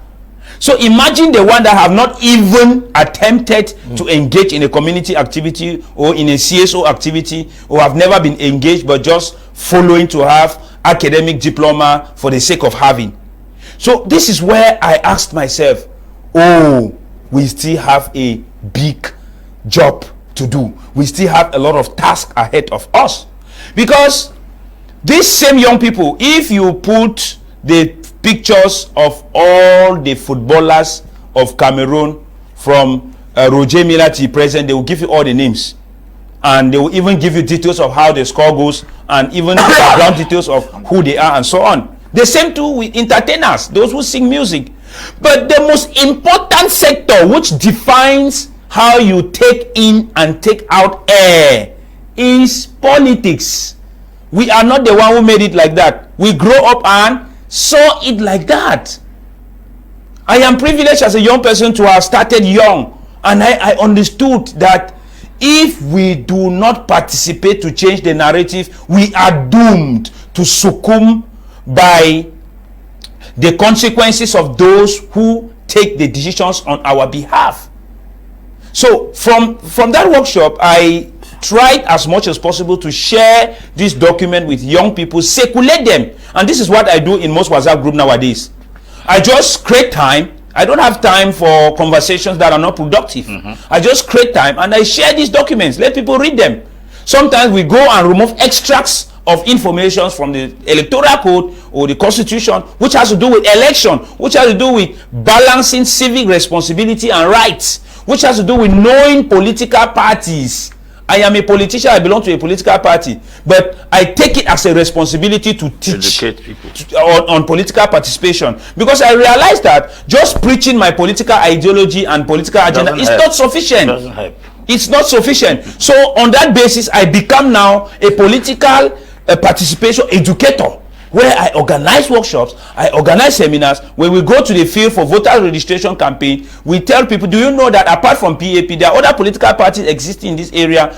So imagine the one that have not even attempted to engage in a community activity or in a CSO activity, or have never been engaged but just following to have academic diploma for the sake of having. So this is where I asked myself, oh, we still have a big job to do. We still have a lot of tasks ahead of us. Because these same young people, if you put the pictures of all the footballers of Cameroon from Roger Miller to present, they will give you all the names, and they will even give you details of how the score goes, and even background details of who they are and so on. The same too with entertainers, those who sing music. But the most important sector which defines how you take in and take out air is politics. We are not the one who made it like that. We grow up and saw it like that. I am privileged as a young person to have started young, and I understood that if we do not participate to change the narrative, we are doomed to succumb by the consequences of those who take the decisions on our behalf. So from that workshop, I tried as much as possible to share this document with young people, circulate them. And this is what I do in most WhatsApp group nowadays. I just create time. I don't have time for conversations that are not productive. I just create time and I share these documents. Let people read them. Sometimes we go and remove extracts of information from the Electoral Code or the Constitution, which has to do with election, which has to do with balancing civic responsibility and rights, which has to do with knowing political parties. I am a politician, I belong to a political party, but I take it as a responsibility to teach educate people on political participation, because I realize that just preaching my political ideology and political agenda is not sufficient. Doesn't help. It's not sufficient. So on that basis, I become now a political participation educator, where I organize workshops, I organize seminars. When we go to the field for voter registration campaign, we tell people, do you know that apart from PAP, there are other political parties existing in this area?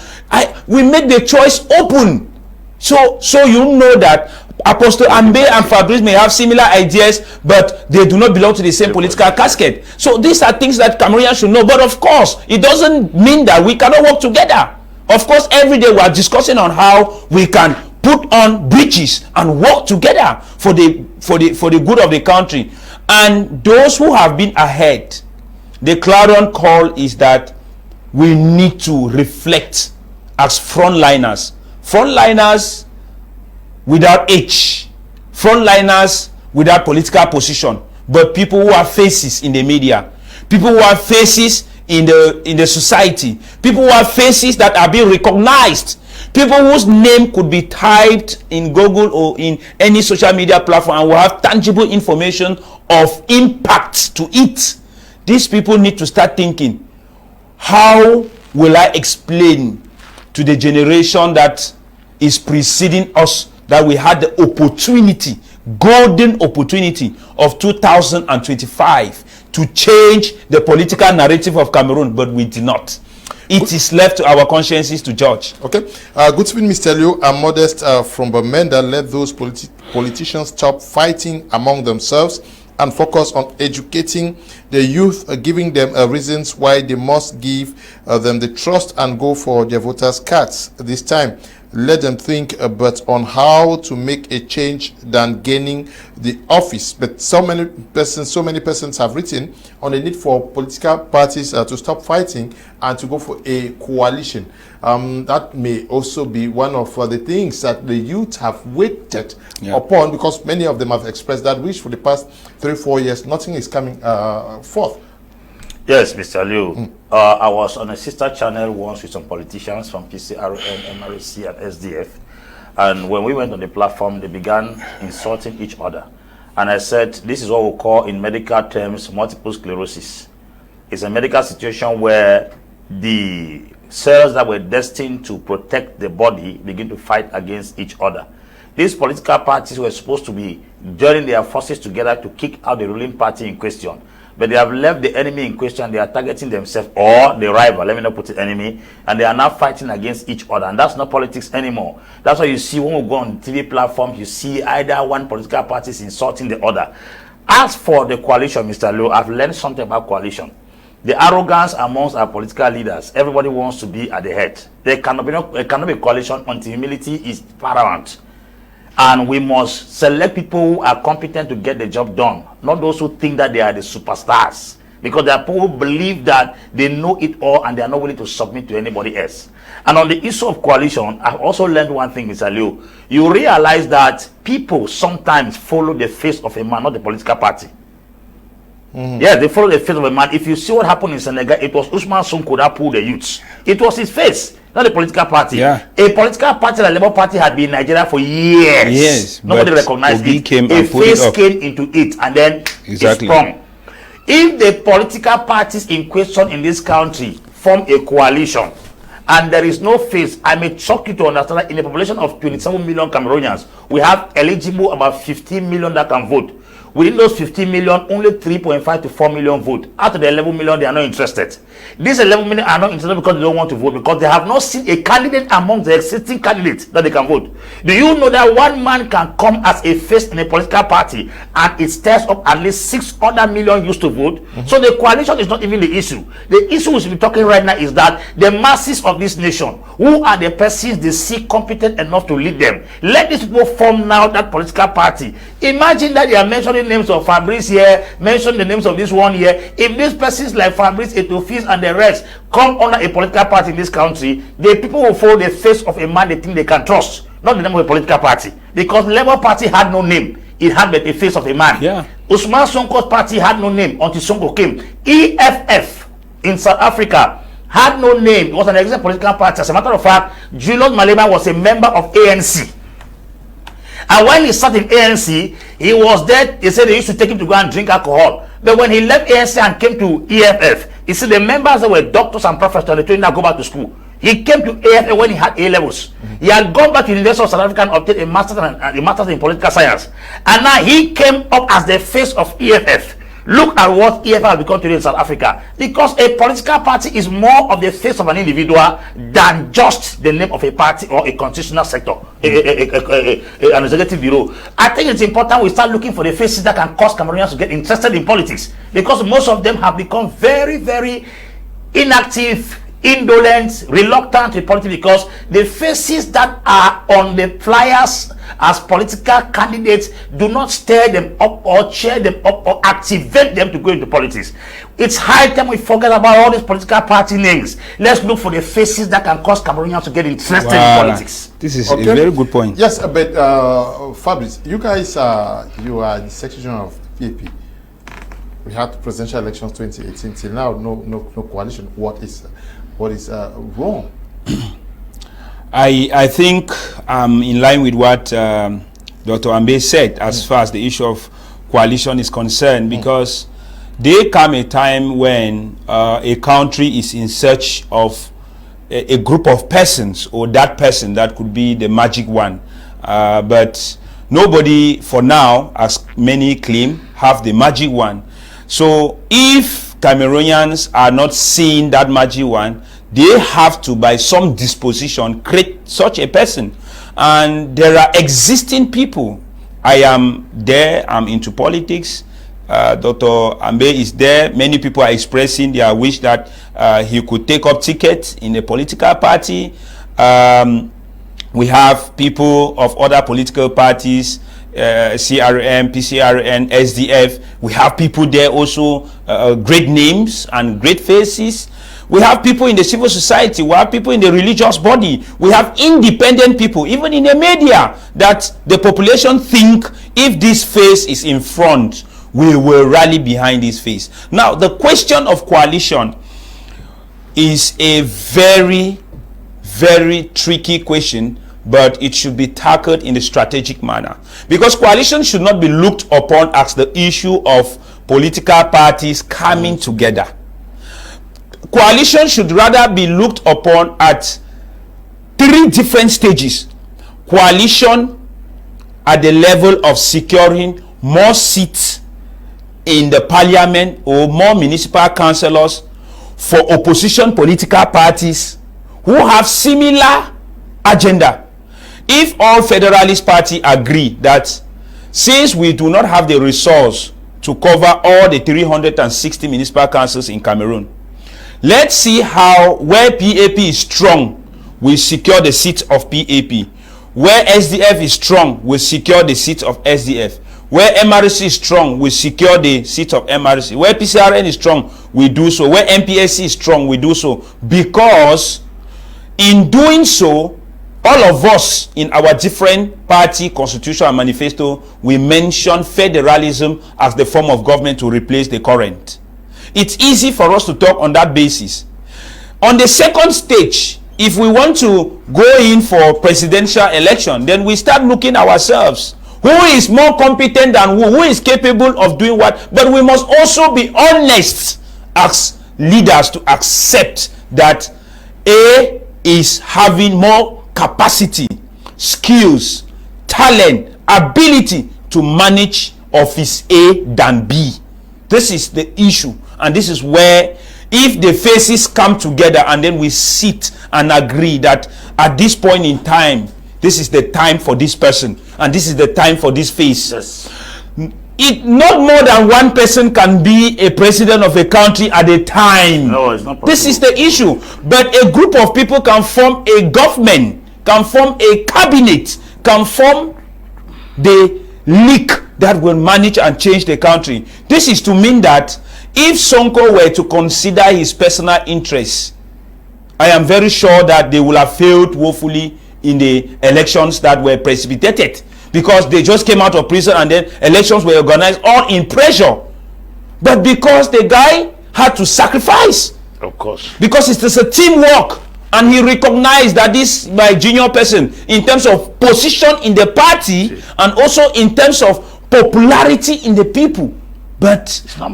We make the choice open. So you know that Apostle Ambe and Fabrice may have similar ideas, but they do not belong to the same political casket. So these are things that Cameroonians should know. But of course, it doesn't mean that we cannot work together. Of course, every day we are discussing on how we can put on bridges and work together for the good of the country. And those who have been ahead, the clarion call is that we need to reflect as frontliners without age, frontliners without political position, but people who are faces in the media, people who are faces in the society, people who are faces that are being recognized, people whose name could be typed in Google or in any social media platform and will have tangible information of impact to it. These people need to start thinking, how will I explain to the generation that is preceding us that we had the opportunity, golden opportunity of 2025 to change the political narrative of Cameroon, but we did not. It is left to our consciences to judge. Okay. Good evening, Mr. Liu. I'm Modest from Bamenda. Let those politicians stop fighting among themselves and focus on educating the youth, giving them reasons why they must give them the trust and go for their voters' cards this time. Let them think but on how to make a change than gaining the office. But so many persons have written on the need for political parties to stop fighting and to go for a coalition. That may also be one of the things that the youth have waited upon, because many of them have expressed that wish for the past 3-4 years. Nothing is coming forth. Yes, Mr. Liu. I was on a sister channel once with some politicians from PCRN, MRC, and SDF. And when we went on the platform, they began insulting each other. And I said, this is what we call in medical terms multiple sclerosis. It's a medical situation where the cells that were destined to protect the body begin to fight against each other. These political parties were supposed to be joining their forces together to kick out the ruling party in question. But they have left the enemy in question. They are targeting themselves or the rival, let me not put it enemy, and they are now fighting against each other. And that's not politics anymore. That's why you see when we go on TV platforms, you see either one political party is insulting the other. As for the coalition, Mr. Liu, I've learned something about coalition. The arrogance amongst our political leaders, everybody wants to be at the head. There cannot be coalition until humility is paramount. And we must select people who are competent to get the job done, not those who think that they are the superstars. Because there are people who believe that they know it all and they are not willing to submit to anybody else. And on the issue of coalition, I've also learned one thing, Mr. Liu. You realize that people sometimes follow the face of a man, not the political party. Yeah, they follow the face of a man. If you see what happened in Senegal, it was Usman Sonko that pulled the youths. It was his face, not the political party. A political party, the Labour Party, had been in Nigeria for years. Yes, nobody recognized it. A face came into it, and then it sprung. If the political parties in question in this country form a coalition, and there is no face, I may shock you to understand that in a population of 27 million Cameroonians, we have eligible about 15 million that can vote. Within those 15 million, only 3.5 to 4 million vote. Out of the 11 million, they are not interested. These 11 million are not interested because they don't want to vote, because they have not seen a candidate among the existing candidates that they can vote. Do you know that one man can come as a face in a political party and it stirs up at least 6 other million used to vote? So the coalition is not even the issue. The issue we should be talking right now is that the masses of this nation, who are the persons they see competent enough to lead them, let these people form now that political party. Imagine that they are mentioning names of Fabrice here, mention the names of this one here. If these persons like Fabrice, Etofis, and the rest come under a political party in this country, the people will follow the face of a man they think they can trust, not the name of a political party. Because the Labour Party had no name, it had but the face of a man. Usman Sonko's party had no name until Sonko came. EFF in South Africa had no name, it was an existing political party. As a matter of fact, Julius Malema was a member of ANC. And when he sat in ANC, he was there. They said they used to take him to go and drink alcohol. But when he left ANC and came to EFF, he said the members that were doctors and professors, they told him to go back to school. He came to EFF when he had A levels. He had gone back to the University of South Africa and obtained a master's in political science. And now he came up as the face of EFF. Look at what EFF has become today in South Africa. Because a political party is more of the face of an individual than just the name of a party or a constitutional sector, an executive bureau. I think it's important we start looking for the faces that can cause Cameroonians to get interested in politics. Because most of them have become very, very inactive, indolent, reluctant to politics, because the faces that are on the flyers as political candidates do not stir them up or cheer them up or activate them to go into politics. It's high time we forget about all these political party names. Let's look for the faces that can cause Cameroonians to get interested in politics. This is a very good point. Yes, but Fabrice, you guys you are the section of PAP. We had presidential elections 2018 till now, no coalition. What is wrong? I think in line with what Dr. Ambe said as far as the issue of coalition is concerned, because there come a time when a country is in search of a group of persons, or that person that could be the magic one, but nobody for now, as many claim, have the magic one. So if Cameroonians are not seeing that magic one, they have to, by some disposition, create such a person. And there are existing people. I am there, I'm into politics. Dr. Ambe is there. Many people are expressing their wish that he could take up tickets in a political party. We have people of other political parties, CRM, PCRN, SDF. We have people there also, great names and great faces. We have people in the civil society. We have people in the religious body. We have independent people, even in the media, that the population think if this face is in front, we will rally behind this face. Now, the question of coalition is a very, very tricky question, but it should be tackled in a strategic manner. Because coalition should not be looked upon as the issue of political parties coming together. Coalition should rather be looked upon at three different stages. Coalition at the level of securing more seats in the parliament or more municipal councillors for opposition political parties who have similar agenda. If all federalist parties agree that since we do not have the resource to cover all the 360 municipal councils in Cameroon, let's see how where PAP is strong, we secure the seat of PAP. Where SDF is strong, we secure the seat of SDF. Where MRC is strong, we secure the seat of MRC. Where PCRN is strong, we do so. Where MPSC is strong, we do so. Because in doing so, all of us in our different party constitution and manifesto, we mention federalism as the form of government to replace the current. It's easy for us to talk on that basis. On the second stage, if we want to go in for presidential election, then we start looking ourselves. Who is more competent than who is capable of doing what? But we must also be honest as leaders to accept that A is having more capacity, skills, talent, ability to manage office A than B. This is the issue, and this is where if the faces come together and then we sit and agree that at this point in time, this is the time for this person and this is the time for this face. Yes. It not more than one person can be a president of a country at a time. No, it's not possible. This is the issue. But a group of people can form a government, can form a cabinet, can form the league that will manage and change the country. This is to mean that if Sonko were to consider his personal interests, I am very sure that they will have failed woefully in the elections that were precipitated, because they just came out of prison and then elections were organized all in pressure. But because the guy had to sacrifice, of course, because it is a teamwork, and he recognized that this my junior person in terms of position in the party and also in terms of popularity in the people, but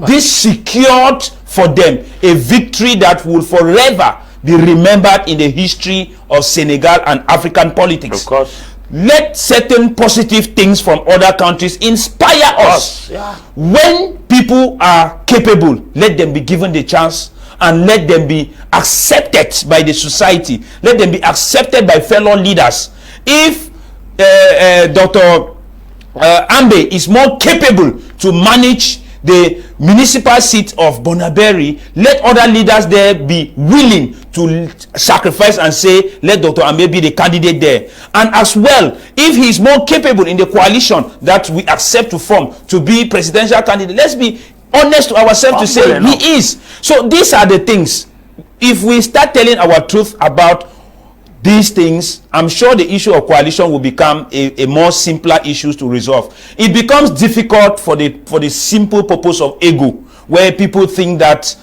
this secured for them a victory that will forever be remembered in the history of Senegal and African politics. Of course. Let certain positive things from other countries inspire us. Yeah. When people are capable, let them be given the chance and let them be accepted by the society. Let them be accepted by fellow leaders. If Dr. Ambe is more capable to manage the municipal seat of Bonaberi, let other leaders there be willing to sacrifice and say, let Dr. Ambe be the candidate there. And as well, if he is more capable in the coalition that we accept to form to be presidential candidate, let's be honest to ourselves to say he is. So these are the things. If we start telling our truth about these things, I'm sure the issue of coalition will become a more simpler issue to resolve. It becomes difficult for the simple purpose of ego, where people think that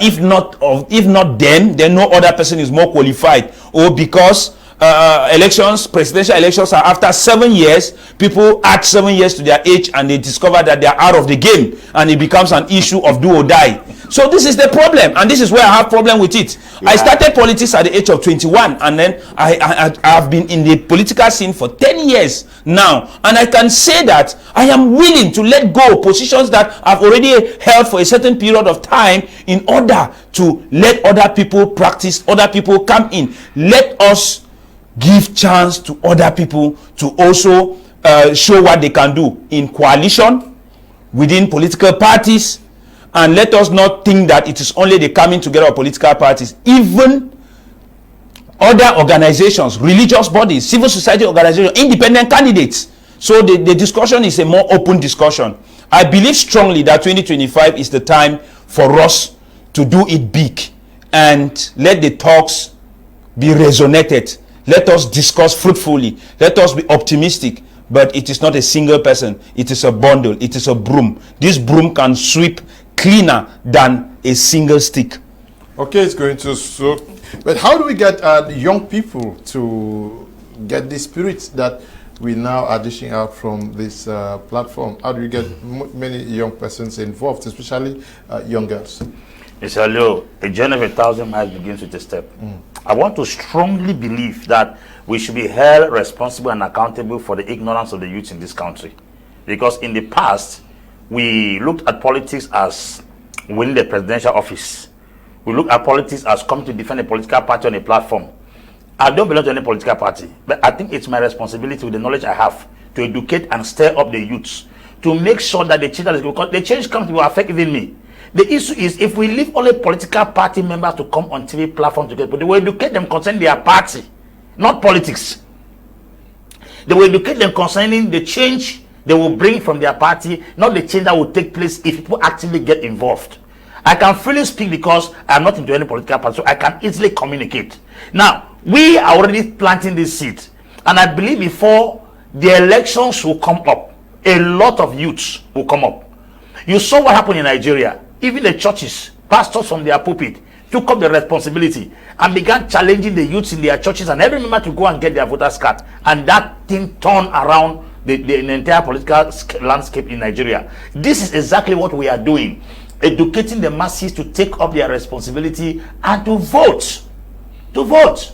if not them, then no other person is more qualified, or because elections, presidential elections are after 7 years. People add 7 years to their age and they discover that they are out of the game, and it becomes an issue of do or die. So this is the problem, and this is where I have problem with it. Yeah. I started politics at the age of 21, and then I have been in the political scene for 10 years now, and I can say that I am willing to let go positions that I've already held for a certain period of time in order to let other people practice, other people come in. Let us give chance to other people to also show what they can do in coalition, within political parties, and let us not think that it is only the coming together of political parties. Even other organizations, religious bodies, civil society organizations, independent candidates. So the discussion is a more open discussion. I believe strongly that 2025 is the time for us to do it big and let the talks be resonated. Let us discuss fruitfully. Let us be optimistic. But it is not a single person. It is a bundle. It is a broom. This broom can sweep cleaner than a single stick. Okay, it's going to soak. But how do we get the young people to get the spirit that we now are dishing out from this platform? How do we get many young persons involved, especially young girls? Mr. Leo, a journey of 1,000 miles begins with a step. I want to strongly believe that we should be held responsible and accountable for the ignorance of the youth in this country. Because in the past, we looked at politics as winning the presidential office. We look at politics as coming to defend a political party on a platform. I don't belong to any political party, but I think it's my responsibility with the knowledge I have to educate and stir up the youths to make sure that the change, because the change comes to affect even me. The issue is if we leave only political party members to come on TV platforms together, but they will educate them concerning their party, not politics. They will educate them concerning the change they will bring from their party, not the change that will take place if people actively get involved. I can freely speak because I'm not into any political party, so I can easily communicate. Now, we are already planting this seed, and I believe before the elections will come up, a lot of youths will come up. You saw what happened in Nigeria. Even the churches, pastors from their pulpit, took up the responsibility and began challenging the youths in their churches and every member to go and get their voters card. And that thing turned around the entire political landscape in Nigeria. This is exactly what we are doing. Educating the masses to take up their responsibility and to vote. To vote.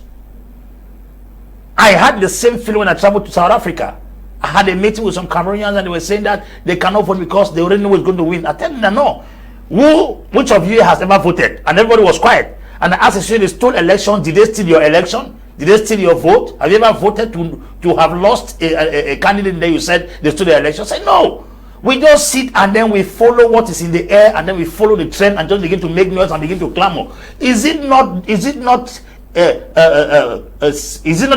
I had the same feeling when I traveled to South Africa. I had a meeting with some Cameroonians and they were saying that they cannot vote because they already know who's going to win. I tell them, no. Which of you has ever voted? And everybody was quiet. And I asked you, they stole election. Did they steal your election? Did they steal your vote? Have you ever voted to have lost a candidate that you said they stole the election? I said, no. We just sit and then we follow what is in the air and then we follow the trend and just begin to make noise and begin to clamor. Is it not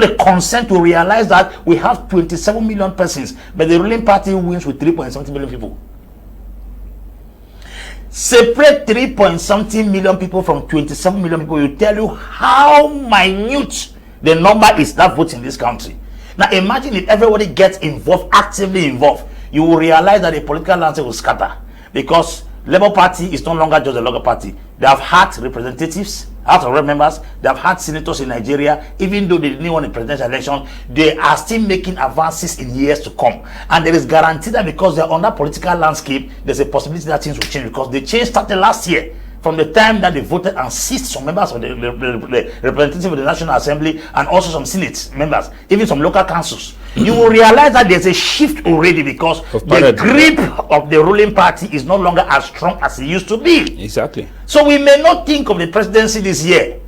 a concern to realize that we have 27 million persons, but the ruling party wins with 3.something million people? Separate 3.something million people from 27 million people, will tell you how minute the number is that votes in this country. Now imagine if everybody gets involved, actively involved, you will realize that the political landscape will scatter, because Labour Party is no longer just a local party. They have had representatives, House of Rep members, they have had senators in Nigeria. Even though they didn't win the presidential election, they are still making advances in years to come. And there is guarantee that because they are on that political landscape, there's a possibility that things will change, because the change started last year. From the time that they voted and seized some members of the representative of the National Assembly and also some Senate members, even some local councils, you will realize that there's a shift already, because the grip of the ruling party is no longer as strong as it used to be. Exactly. So we may not think of the presidency this year,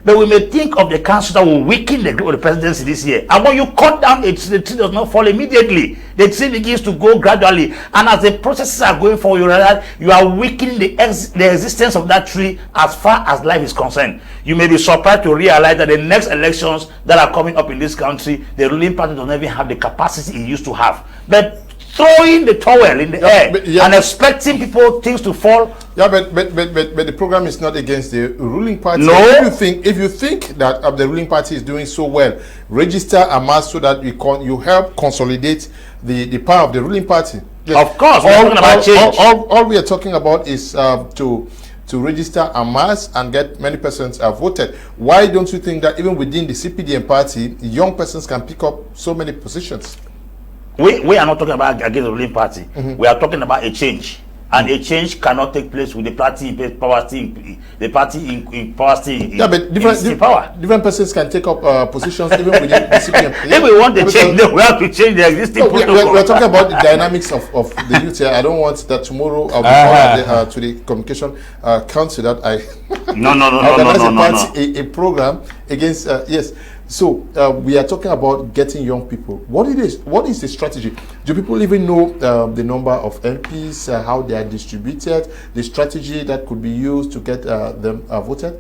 but we may think of the council that will weaken the grip of the presidency this year. And when you cut down, the tree does not fall immediately. The tree begins to go gradually. And as the processes are going forward, you realize you are weakening the existence of that tree as far as life is concerned. You may be surprised to realize that the next elections that are coming up in this country, the ruling party does not even have the capacity it used to have. But throwing the towel in the air and expecting things to fall. Yeah, but the program is not against the ruling party. No. If you think that the ruling party is doing so well, register a mass so that you help consolidate the power of the ruling party. Of course, we're talking about change. All we are talking about is to to register en masse and get many persons voted. Why don't you think that even within the CPDM party, young persons can pick up so many positions? We are not talking about against the ruling party. We are talking about a change. And a change cannot take place with the party in power. Yeah, but different persons can take up positions even within the CPM. If we want to change them, we have to change the existing protocol. We're talking about the dynamics of the youth here. I don't want that tomorrow I'll be called to the communication council that I organize a program against yes. So we are talking about getting young people. What is the strategy? Do people even know the number of MPs, how they are distributed, the strategy that could be used to get them voted?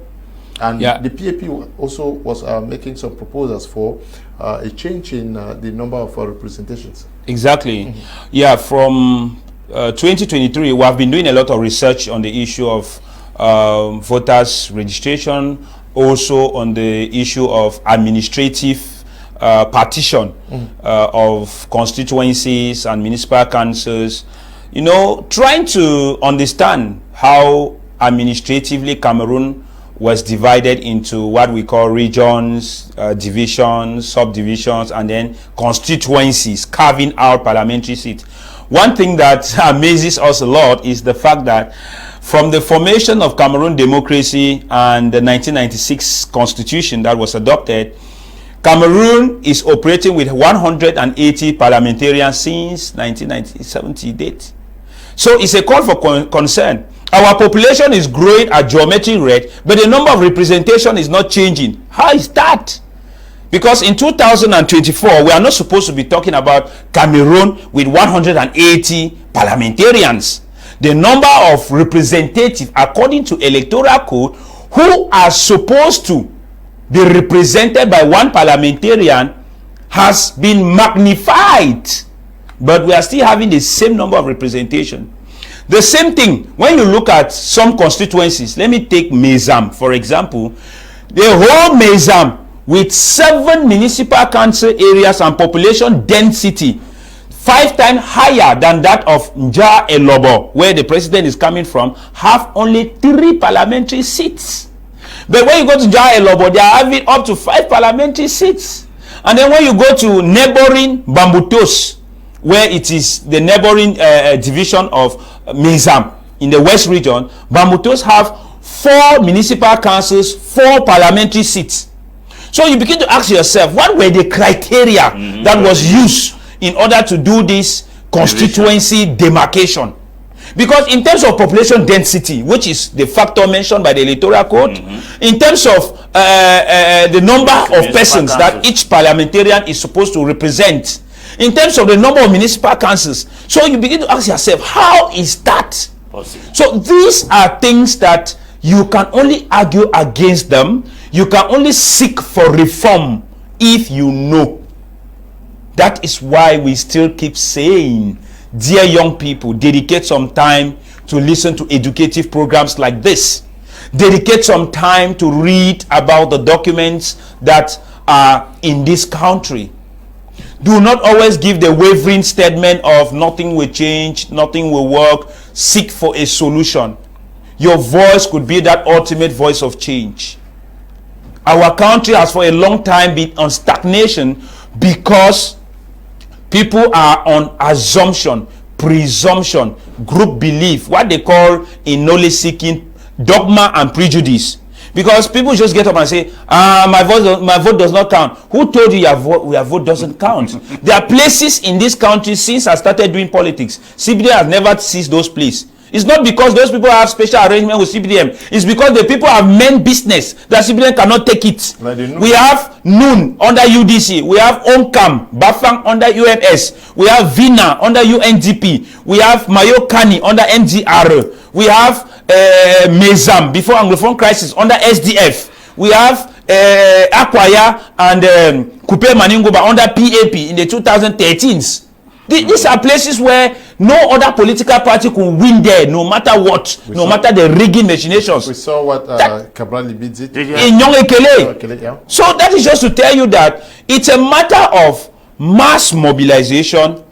And the PAP also was making some proposals for a change in the number of representations. Exactly. Yeah, from 2023, we have been doing a lot of research on the issue of voters registration, also on the issue of administrative partition of constituencies and municipal councils, you know, trying to understand how administratively Cameroon was divided into what we call regions, divisions, subdivisions, and then constituencies, carving out parliamentary seats. One thing that amazes us a lot is the fact that from the formation of Cameroon democracy and the 1996 constitution that was adopted, Cameroon is operating with 180 parliamentarians since 1970 date. So it's a call for concern. Our population is growing at geometric rate, but the number of representation is not changing. How is that? Because in 2024, we are not supposed to be talking about Cameroon with 180 parliamentarians. The number of representatives, according to Electoral Code, who are supposed to be represented by one parliamentarian has been magnified. But we are still having the same number of representation. The same thing, when you look at some constituencies, let me take Mezam, for example. The whole Mezam, with 7 municipal council areas and population density, 5 times higher than that of Nja Elobo, where the president is coming from, have only 3 parliamentary seats. But when you go to Nja Elobo, they are having up to 5 parliamentary seats. And then when you go to neighboring Bambutos, where it is the neighboring division of Mezam in the west region, Bambutos have 4 municipal councils, 4 parliamentary seats. So you begin to ask yourself, what were the criteria that was used in order to do this constituency demarcation? Because in terms of population density, which is the factor mentioned by the Electoral Code, in terms of the number of persons that each parliamentarian is supposed to represent, in terms of the number of municipal councils, so you begin to ask yourself, how is that possible? So these are things that you can only argue against them. You can only seek for reform if you know. That is why we still keep saying, dear young people, dedicate some time to listen to educative programs like this. Dedicate some time to read about the documents that are in this country. Do not always give the wavering statement of nothing will change, nothing will work. Seek for a solution. Your voice could be that ultimate voice of change. Our country has for a long time been on stagnation because people are on assumption, presumption, group belief, what they call in knowledge seeking, dogma and prejudice. Because people just get up and say, my vote does not count. Who told you your vote doesn't count? There are places in this country since I started doing politics. CPDM has never seized those places. It's not because those people have special arrangement with CPDM. It's because the people have main business that CPDM cannot take it. We have Noon under UDC. We have Onkam, Bafang under UMS. We have Vina under UNDP. We have Mayokani under MGR. We have Mezam before Anglophone crisis under SDF. We have Akwaya and Kupe Maningoba under PAP in the 2013s. These are places where no other political party could win there, no matter what, no matter the rigging machinations. We saw what Cabral did in Nsungkikang. So that is just to tell you that it's a matter of mass mobilization,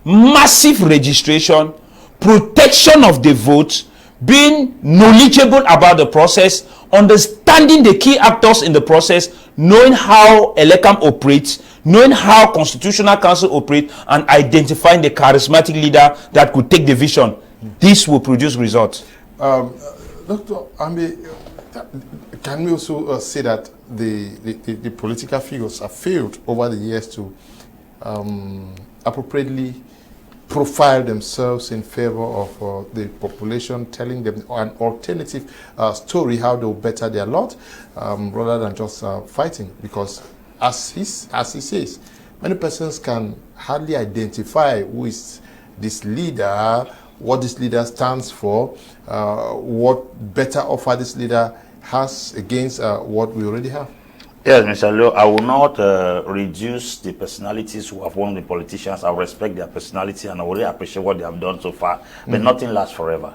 massive registration, protection of the vote, being knowledgeable about the process, understanding the key actors in the process, knowing how Elecam operates, knowing how Constitutional Council operates, and identifying the charismatic leader that could take the vision. This will produce results. Dr. Ambe, can we also say that the political figures have failed over the years to appropriately profile themselves in favor of the population, telling them an alternative story, how they'll better their lot, rather than just fighting? Because as he says, many persons can hardly identify who is this leader, what this leader stands for, what better offer this leader has against what we already have. Yes, Mr. Leo, I will not reduce the personalities who have won the politicians. I respect their personality and I really appreciate what they have done so far. But nothing lasts forever.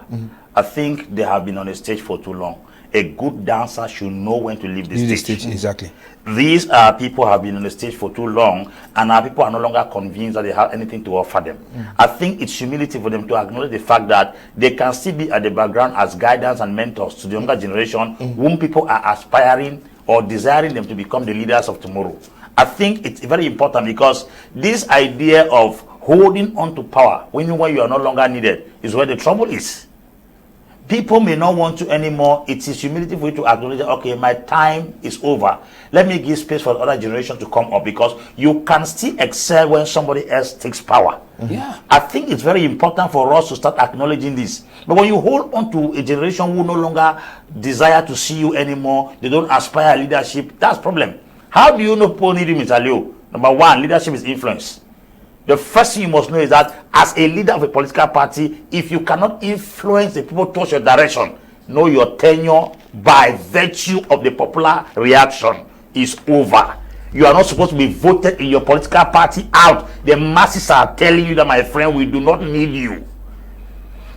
I think they have been on the stage for too long. A good dancer should know when to leave the stage. Exactly. These people have been on the stage for too long, and our people are no longer convinced that they have anything to offer them. I think it's humility for them to acknowledge the fact that they can still be at the background as guidance and mentors to the younger generation, whom people are aspiring or desiring them to become the leaders of tomorrow. I think it's very important, because this idea of holding on to power when you are no longer needed is where the trouble is. People may not want to anymore. It is humility for you to acknowledge that, okay, my time is over. Let me give space for the other generation to come up, because you can still excel when somebody else takes power. Yeah. I think it's very important for us to start acknowledging this. But when you hold on to a generation who no longer desire to see you anymore, they don't aspire leadership, that's a problem. How do you know people need you, Mr. Leo? Number one, leadership is influence. The first thing you must know is that as a leader of a political party, if you cannot influence the people towards your direction, know your tenure by virtue of the popular reaction is over. You are not supposed to be voted in your political party out. The masses are telling you that, my friend, we do not need you.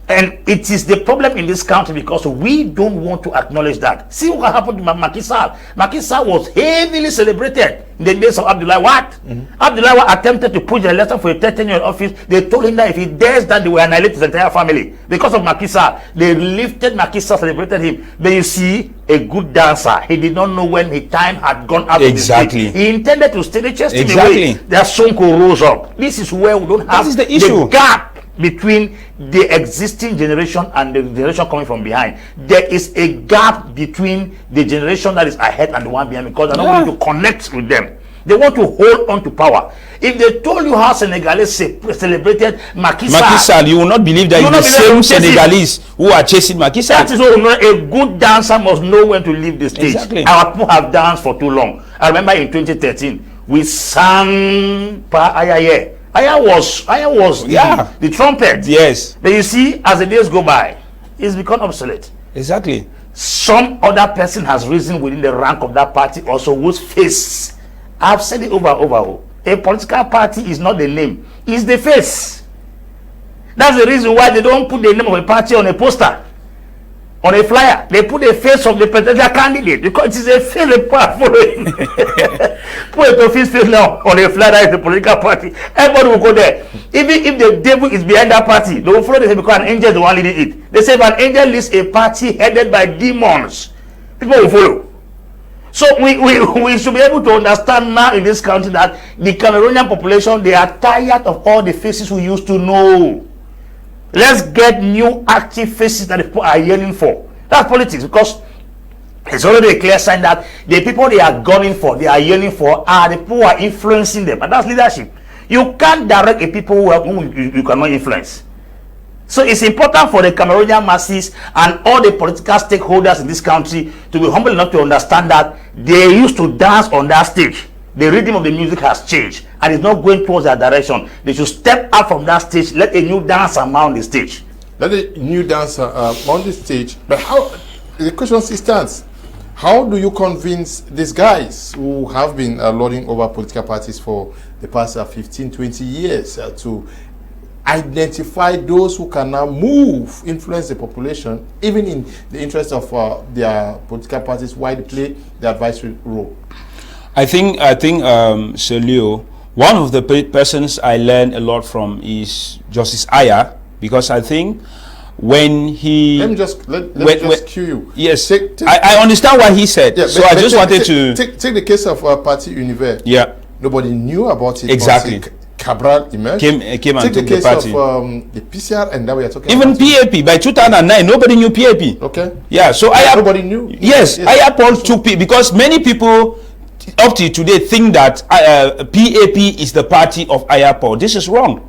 And it is the problem in this country, because we don't want to acknowledge that. See what happened to Macky Sall. Macky Sall was heavily celebrated in the days of Abdoulaye Wade. Abdoulaye Wade attempted to push the election for a 13-year office. They told him that if he dares that, they will annihilate his entire family. Because of Macky Sall, they lifted Macky Sall, celebrated him. But you see, a good dancer, he did not know when his time had gone out. Exactly. He intended to stay the chest in the Exactly. way that Nsungkikang rose up. This is where we don't have the issue. gap between the existing generation and the generation coming from behind. There is a gap between the generation that is ahead and the one behind, because they're not going to connect with them. They want to hold on to power. If they told you how Senegalese celebrated Macky Sall, you will not believe that it's the same Senegalese who are chasing Macky Sall. That is what we know. A good dancer must know when to leave the stage. Exactly. Our people have danced for too long. I remember in 2013, we sang Pa Ayaye. Aya was the trumpet. Yes. But you see, as the days go by, it's become obsolete. Exactly. Some other person has risen within the rank of that party also, whose face, I've said it over and over. A political party is not the name, it's the face. That's the reason why they don't put the name of a party on a poster, on a flyer. They put the face of the presidential candidate, because it is a face they are following. Put a face now on a flyer that is the political party. Everybody will go there. Even if the devil is behind that party, they will follow the same, because an angel is the one leading it. They say if an angel leads a party headed by demons, people will follow. So we should be able to understand now in this country that the Cameroonian population, they are tired of all the faces we used to know. Let's get new active faces that the people are yearning for. That's politics, because it's already a clear sign that the people they are gunning for, they are yearning for, are the people who are influencing them. And that's leadership. You can't direct a people who you cannot influence. So it's important for the Cameroonian masses and all the political stakeholders in this country to be humble enough to understand that they used to dance on that stage. The rhythm of the music has changed and it's not going towards that direction. They should step out from that stage, let a new dancer mount the stage. Let a new dancer on the stage. But how, the question still stands, how do you convince these guys who have been lording over political parties for the past 15, 20 years to identify those who can now influence the population, even in the interest of their political parties, while they play the advisory role? I think, Sir Leo, one of the persons I learned a lot from is Justice Aya, because I think when he... Let me just cue you. Yes, I understand what he said. Yeah, so I just wanted to... Take the case of Parti Univers. Yeah. Nobody knew about it. Exactly. Cabral emerged. Came and take took the case the party. of the PCR, and now we are talking even about PAP. By 2009, nobody knew PAP. Okay. Yeah, so nobody knew. Yes, IAPOL took PAP because many people up to today think that PAP is the party of IAPOL. This is wrong.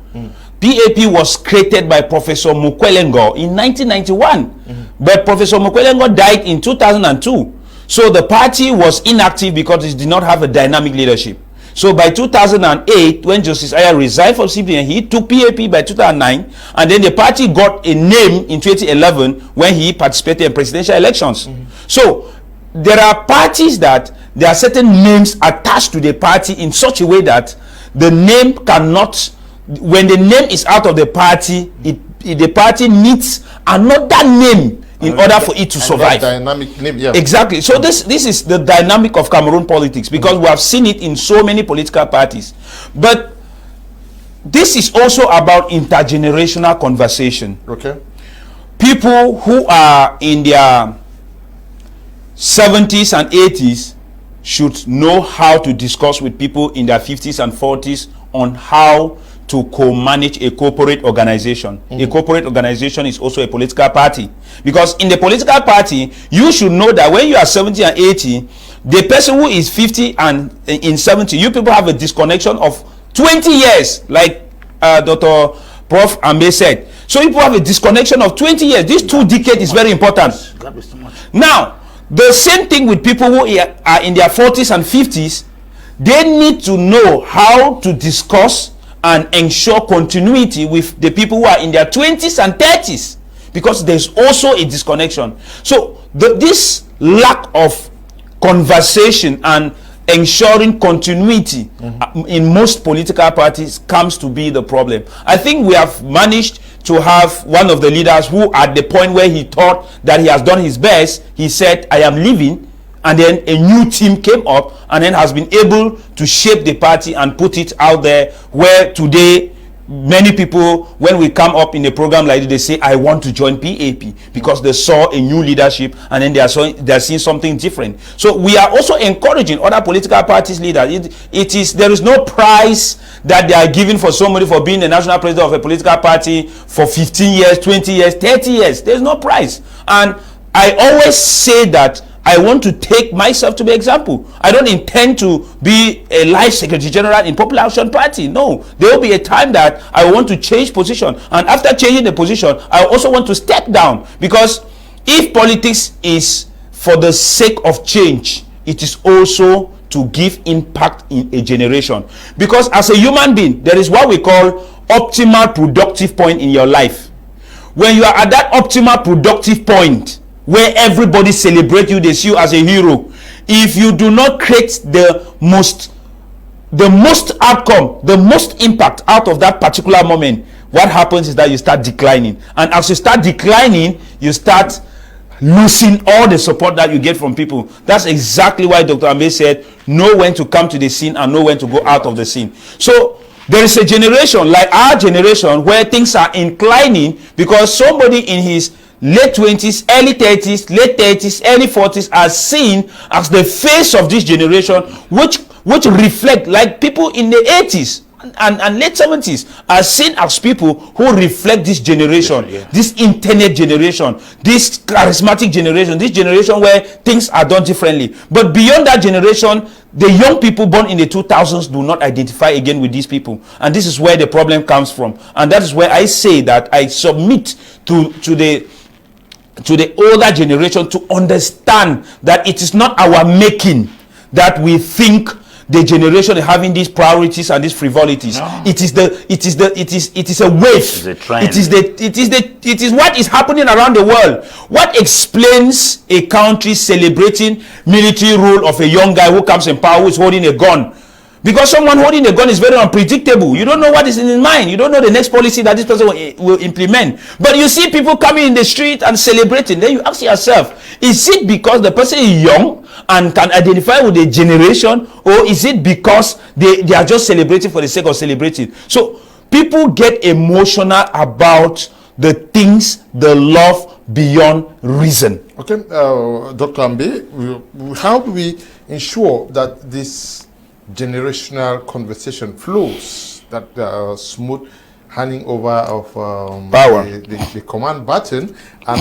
PAP was created by Professor Mukwelengo in 1991, but Professor Mukwelengo died in 2002. So the party was inactive because it did not have a dynamic leadership. So by 2008, when Justice Aya resigned from CBN, he took PAP by 2009, and then the party got a name in 2011 when he participated in presidential elections. So there are parties that there are certain names attached to the party in such a way that the name cannot, when the name is out of the party, the party needs another name in order for it to survive. Dynamic name, yeah. Exactly. So this is the dynamic of Cameroon politics, because we have seen it in so many political parties. But this is also about intergenerational conversation. Okay. People who are in their 70s and 80s should know how to discuss with people in their 50s and 40s on how to co-manage a corporate organization. A corporate organization is also a political party, because in the political party you should know that when you are 70 and 80, the person who is 50 and in 70, you people have a disconnection of 20 years, like Dr. Prof. Ambe said. So people have a disconnection of 20 years. This 2 decades is very important. Now, the same thing with people who are in their 40s and 50s. They need to know how to discuss and ensure continuity with the people who are in their 20s and 30s, because there's also a disconnection. So this lack of conversation and ensuring continuity in most political parties comes to be the problem. I think we have managed to have one of the leaders who, at the point where he thought that he has done his best, he said, I am leaving. And then a new team came up and then has been able to shape the party and put it out there, where today many people, when we come up in a program like this, they say, I want to join PAP, because they saw a new leadership and then they are seeing something different. So we are also encouraging other political parties leaders. There is no prize that they are giving for somebody for being the national president of a political party for 15 years, 20 years, 30 years. There's no prize. And I always say that I want to take myself to be example. I don't intend to be a life secretary general in Popular Action Party. No, there will be a time that I want to change position, and after changing the position, I also want to step down, because if politics is for the sake of change, it is also to give impact in a generation. Because as a human being, there is what we call optimal productive point in your life. When you are at that optimal productive point, where everybody celebrates you, they see you as a hero, if you do not create the most outcome, the most impact out of that particular moment, what happens is that you start declining. And as you start declining, you start losing all the support that you get from people. That's exactly why Dr. Ambe said, know when to come to the scene and know when to go out of the scene. So there is a generation like our generation where things are inclining, because somebody in his late 20s, early 30s, late 30s, early 40s are seen as the face of this generation, which reflect, like people in the 80s and late 70s are seen as people who reflect this generation, this internet generation, this charismatic generation, this generation where things are done differently. But beyond that generation, the young people born in the 2000s do not identify again with these people, and this is where the problem comes from. And that is where I say that I submit to the older generation to understand that it is not our making that we think the generation is having these priorities and these frivolities. No. It is a wave. It's a trend. It is what is happening around the world. What explains a country celebrating military rule of a young guy who comes in power, who is holding a gun? Because someone holding a gun is very unpredictable. You don't know what is in his mind. You don't know the next policy that this person will implement. But you see people coming in the street and celebrating. Then you ask yourself, is it because the person is young and can identify with the generation, or is it because they are just celebrating for the sake of celebrating? So people get emotional about the things they love beyond reason. Okay, Dr. Ambe, how do we ensure that this generational conversation flows, that smooth handing over of power, the command button, and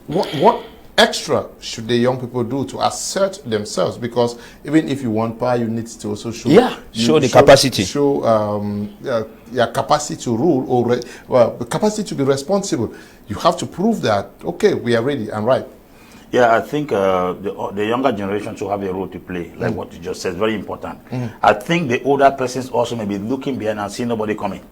what extra should the young people do to assert themselves? Because even if you want power, you need to also show the capacity, your capacity to rule, or the capacity to be responsible. You have to prove that, okay, we are ready and right. Yeah, I think the younger generation should have a role to play, like what you just said, very important. I think the older persons also may be looking behind and see nobody coming.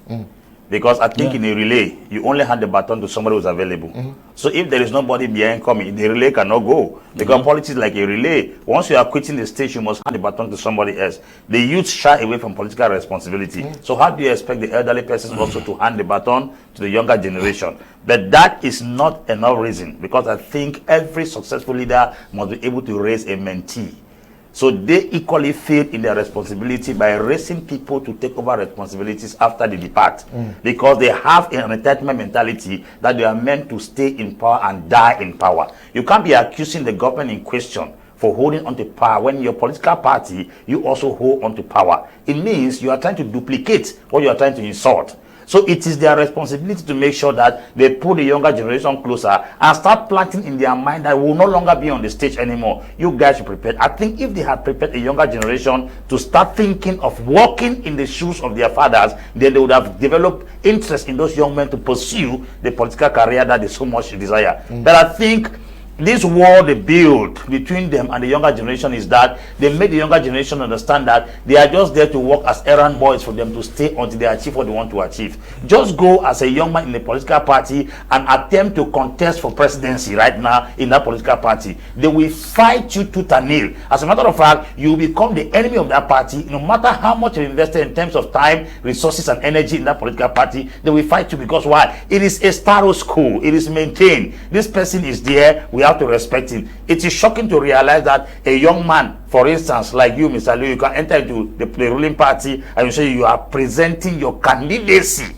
Because I think in a relay, you only hand the baton to somebody who's available. So if there is nobody behind coming, the relay cannot go. Because politics is like a relay. Once you are quitting the stage, you must hand the baton to somebody else. The youth shy away from political responsibility. So how do you expect the elderly persons also to hand the baton to the younger generation? But that is not enough reason, because I think every successful leader must be able to raise a mentee. So they equally fail in their responsibility by raising people to take over responsibilities after they depart. Because they have an entitlement mentality that they are meant to stay in power and die in power. You can't be accusing the government in question for holding on to power when your political party, you also hold on to power. It means you are trying to duplicate what you are trying to insult. So it is their responsibility to make sure that they put the younger generation closer and start planting in their mind that we will no longer be on the stage anymore. You guys should prepare. I think if they had prepared a younger generation to start thinking of walking in the shoes of their fathers, then they would have developed interest in those young men to pursue the political career that they so much desire. But I think this wall they build between them and the younger generation is that they make the younger generation understand that they are just there to work as errand boys for them to stay until they achieve what they want to achieve. Just go as a young man in a political party and attempt to contest for presidency right now in that political party. They will fight you tooth and nail. As a matter of fact, you will become the enemy of that party. No matter how much you invested in terms of time, resources, and energy in that political party, they will fight you. Because why? It is a status quo. It is maintained. This person is there. We have to respect him. It is shocking to realize that a young man, for instance, like you, Mr. Liu, you can enter into the ruling party and you say you are presenting your candidacy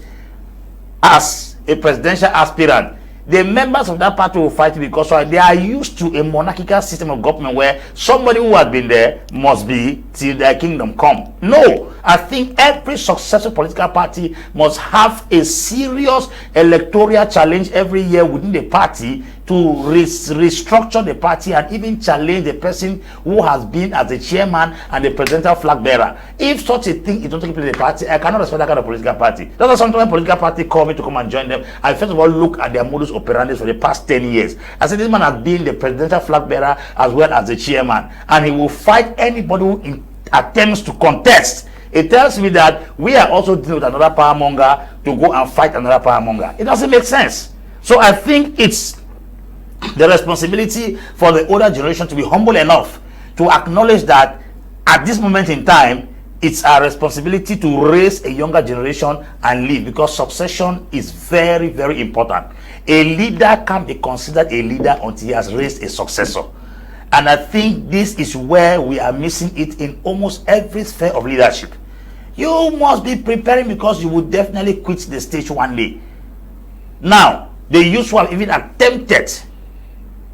as a presidential aspirant. The members of that party will fight because they are used to a monarchical system of government where somebody who has been there must be till their kingdom come. No, I think every successful political party must have a serious electoral challenge every year within the party to restructure the party and even challenge the person who has been as the chairman and the presidential flag bearer. If such a thing is not taking place in the party, I cannot respect that kind of political party. That's why sometimes political party call me to come and join them. I first of all look at their modus operandi for the past 10 years. I said this man has been the presidential flag bearer as well as the chairman, and he will fight anybody who attempts to contest. It tells me that we are also dealing with another power monger to go and fight another power monger. It doesn't make sense. So I think it's the responsibility for the older generation to be humble enough to acknowledge that at this moment in time, it's our responsibility to raise a younger generation and lead, because succession is very, very important. A leader can't be considered a leader until he has raised a successor. And I think this is where we are missing it in almost every sphere of leadership. You must be preparing, because you will definitely quit the stage one day. Now, the youth who have even attempted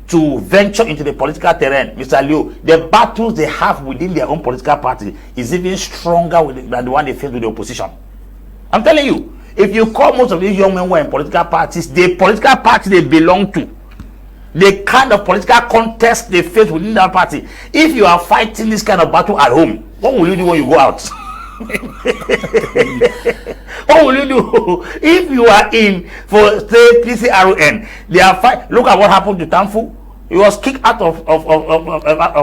to venture into the political terrain, Mr. Liu, the battles they have within their own political party is even stronger than the one they face with the opposition. I'm telling you, if you call most of these young men who are in political parties, the political party they belong to, the kind of political contest they face within that party, if you are fighting this kind of battle at home, what will you do when you go out? What will you do if you are in for say PCRN? They are fight. Look at what happened to Tamfu. He was kicked out of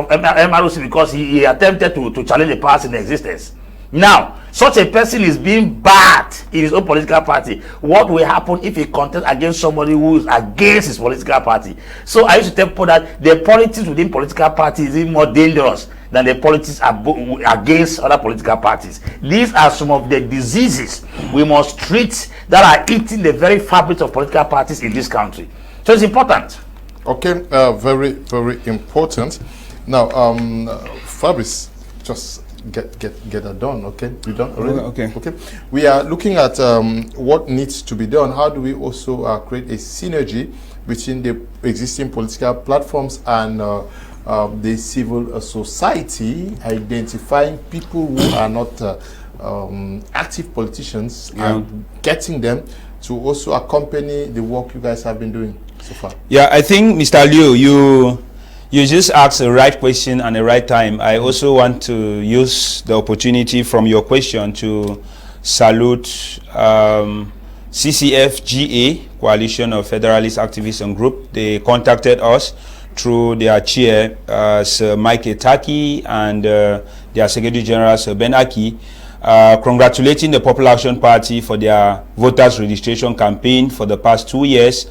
MRC because he attempted to challenge the powers in existence. Now, such a person is being bad in his own political party. What will happen if he contests against somebody who is against his political party? So I used to tell people that the politics within political parties is even more dangerous than the politics against other political parties. These are some of the diseases we must treat that are eating the very fabric of political parties in this country. So it's important. Okay, very, very important. Now, Fabrice, just get that done. Okay, we done already. Okay. We are looking at what needs to be done. How do we also create a synergy between the existing political platforms and the civil society, identifying people who are not active politicians and getting them to also accompany the work you guys have been doing so far? Yeah, I think, Mr. Liu, you just asked the right question and the right time. I also want to use the opportunity from your question to salute CCFGA, Coalition of Federalist Activists and Group. They contacted us through their chair, Sir Mike Etaki, and their Secretary General, Sir Ben Aki, congratulating the Popular Action Party for their voters registration campaign for the past 2 years.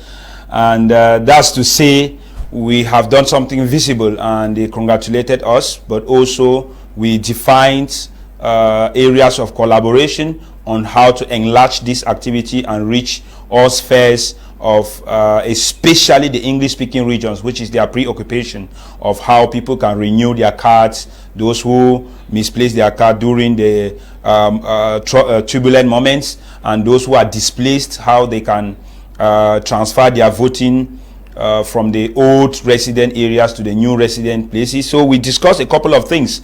And that's to say we have done something visible, and they congratulated us, but also we defined areas of collaboration on how to enlarge this activity and reach all spheres of especially the English-speaking regions, which is their preoccupation of how people can renew their cards, those who misplace their card during the turbulent moments, and those who are displaced, how they can transfer their voting from the old resident areas to the new resident places. So we discussed a couple of things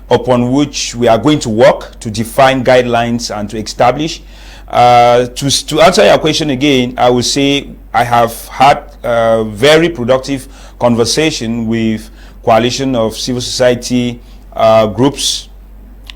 upon which we are going to work to define guidelines and to establish. To answer your question again, I would say I have had a very productive conversation with coalition of civil society groups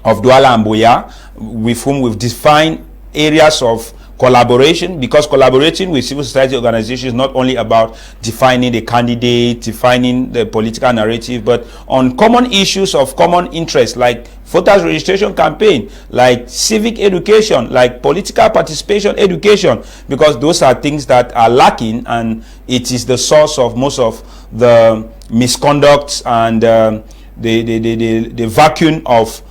of Douala and Boya, with whom we've defined areas of collaboration, because collaborating with civil society organizations is not only about defining the candidate, defining the political narrative, but on common issues of common interest, like voters registration campaign, like civic education, like political participation education, because those are things that are lacking, and it is the source of most of the misconduct and the vacuum of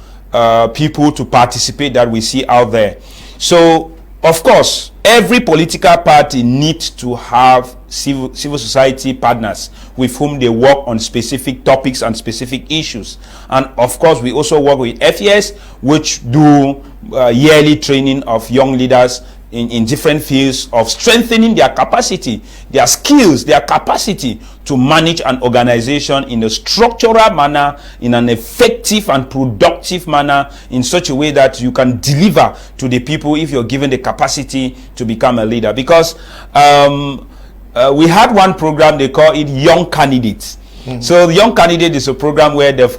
people to participate that we see out there. So of course, every political party needs to have civil society partners with whom they work on specific topics and specific issues. And of course, we also work with FES, which do yearly training of young leaders in different fields of strengthening their capacity, their skills, their capacity to manage an organization in a structural manner, in an effective and productive manner, in such a way that you can deliver to the people if you're given the capacity to become a leader. Because we had one program, they call it Young Candidates. So the Young Candidate is a program where they've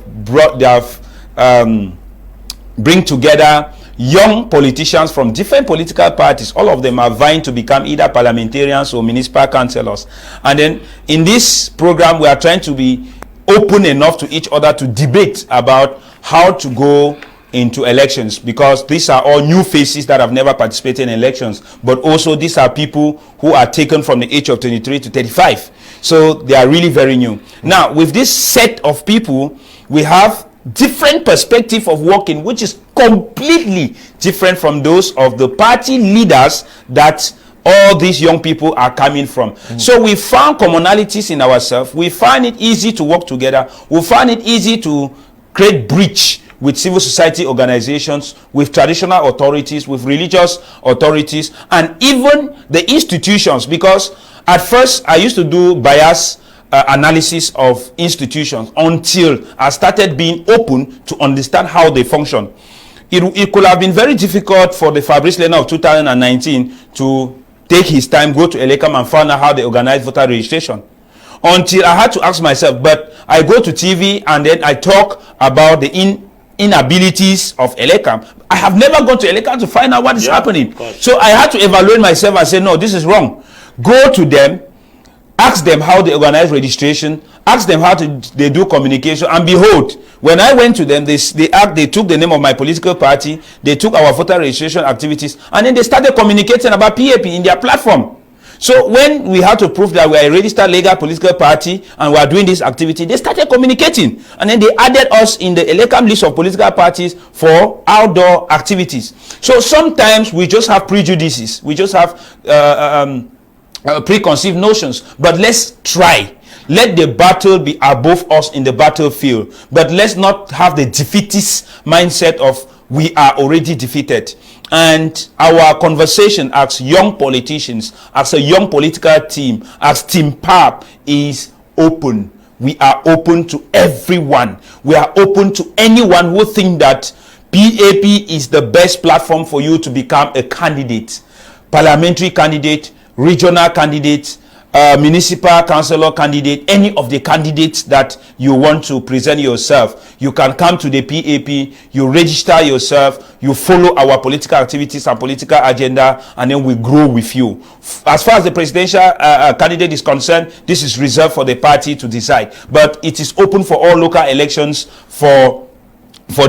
bring together young politicians from different political parties. All of them are vying to become either parliamentarians or municipal councillors. And then in this program, we are trying to be open enough to each other to debate about how to go into elections, because these are all new faces that have never participated in elections, but also these are people who are taken from the age of 23 to 35. So they are really very new. Now, with this set of people, we have different perspective of working, which is completely different from those of the party leaders that all these young people are coming from. So we found commonalities in ourselves. We find it easy to work together. We find it easy to create bridge with civil society organizations, with traditional authorities, with religious authorities, and even the institutions. Because at first I used to do bias analysis of institutions until I started being open to understand how they function. It could have been very difficult for the Fabrice Leonard of 2019 to take his time, go to Electoral and find out how they organize voter registration. Until I had to ask myself, but I go to TV and then I talk about the inabilities of Electoral. I have never gone to Electoral to find out what is happening. So I had to evaluate myself and say, no, this is wrong. Go to them, ask them how they organize registration, ask them how they do communication, and behold, when I went to them, they took the name of my political party, they took our voter registration activities, and then they started communicating about PAP in their platform. So when we had to prove that we are a registered legal political party and we are doing this activity, they started communicating, and then they added us in the Electoral list of political parties for outdoor activities. So sometimes we just have prejudices, we just have preconceived notions, but let's try Let the battle be above us in the battlefield. But let's not have the defeatist mindset of we are already defeated. And our conversation as young politicians, as a young political team, as Team PAP is open. We are open to everyone. We are open to anyone who think that PAP is the best platform for you to become a candidate, parliamentary candidate, regional candidate, municipal councillor candidate, any of the candidates that you want to present yourself. You can come to the PAP, you register yourself, you follow our political activities and political agenda, and then we grow with you. As far as the presidential candidate is concerned, this is reserved for the party to decide. But it is open for all local elections for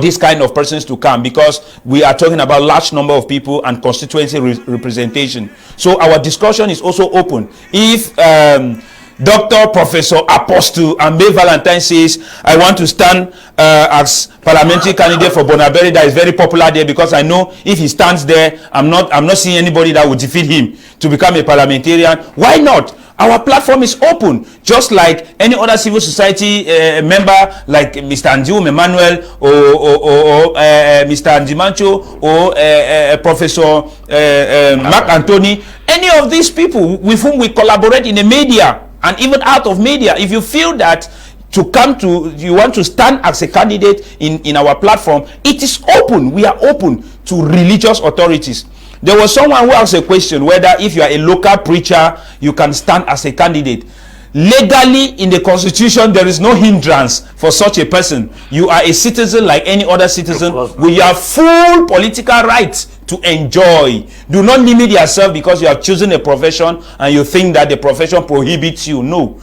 this kind of persons to come, because we are talking about large number of people and constituency representation. So our discussion is also open. If Dr. Professor Apostle Ambe Valentine says, I want to stand as parliamentary candidate for Bonaberi, that is very popular there, because I know if he stands there, I'm not seeing anybody that would defeat him to become a parliamentarian. Why not? Our platform is open, just like any other civil society member, like Mr. Andium Emmanuel or Mr. Andimancho or Professor Mark Anthony. Any of these people with whom we collaborate in the media and even out of media. If you feel that you want to stand as a candidate in our platform, it is open. We are open to religious authorities. There was someone who asked a question whether if you are a local preacher, you can stand as a candidate. Legally, in the constitution, there is no hindrance for such a person. You are a citizen like any other citizen. We have full political rights to enjoy. Do not limit yourself because you have chosen a profession and you think that the profession prohibits you. No.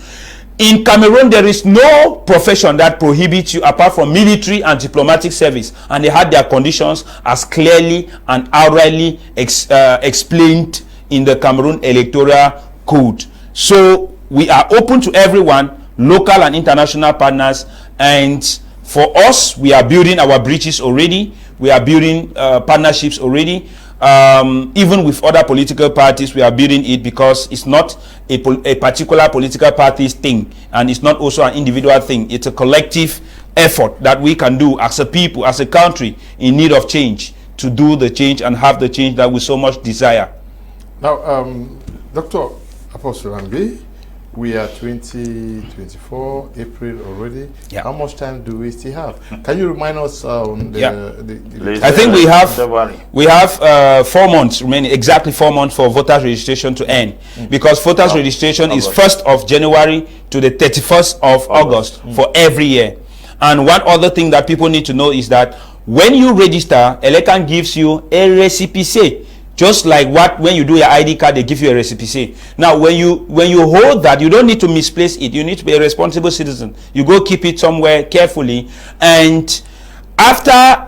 In Cameroon, there is no profession that prohibits you apart from military and diplomatic service, and they had their conditions as clearly and outrightly explained in the Cameroon Electoral Code. So we are open to everyone, local and international partners, and for us, we are building our bridges already. We are building partnerships already. Even with other political parties, we are building it, because it's not a particular political party's thing, and it's not also an individual thing. It's a collective effort that we can do as a people, as a country in need of change, to do the change and have the change that we so much desire. Now, Dr. Apostle Ambe, we are 2024, April already. Yeah. How much time do we still have? Can you remind us I think we have 4 months remaining, exactly 4 months for voters registration to end, because voters registration is 1st of January to the 31st of August for every year. And one other thing that people need to know is that when you register, Elekan gives you a récépissé. Just like when you do your ID card, they give you a récépissé. Now, when you hold that, you don't need to misplace it. You need to be a responsible citizen. You go keep it somewhere carefully. And after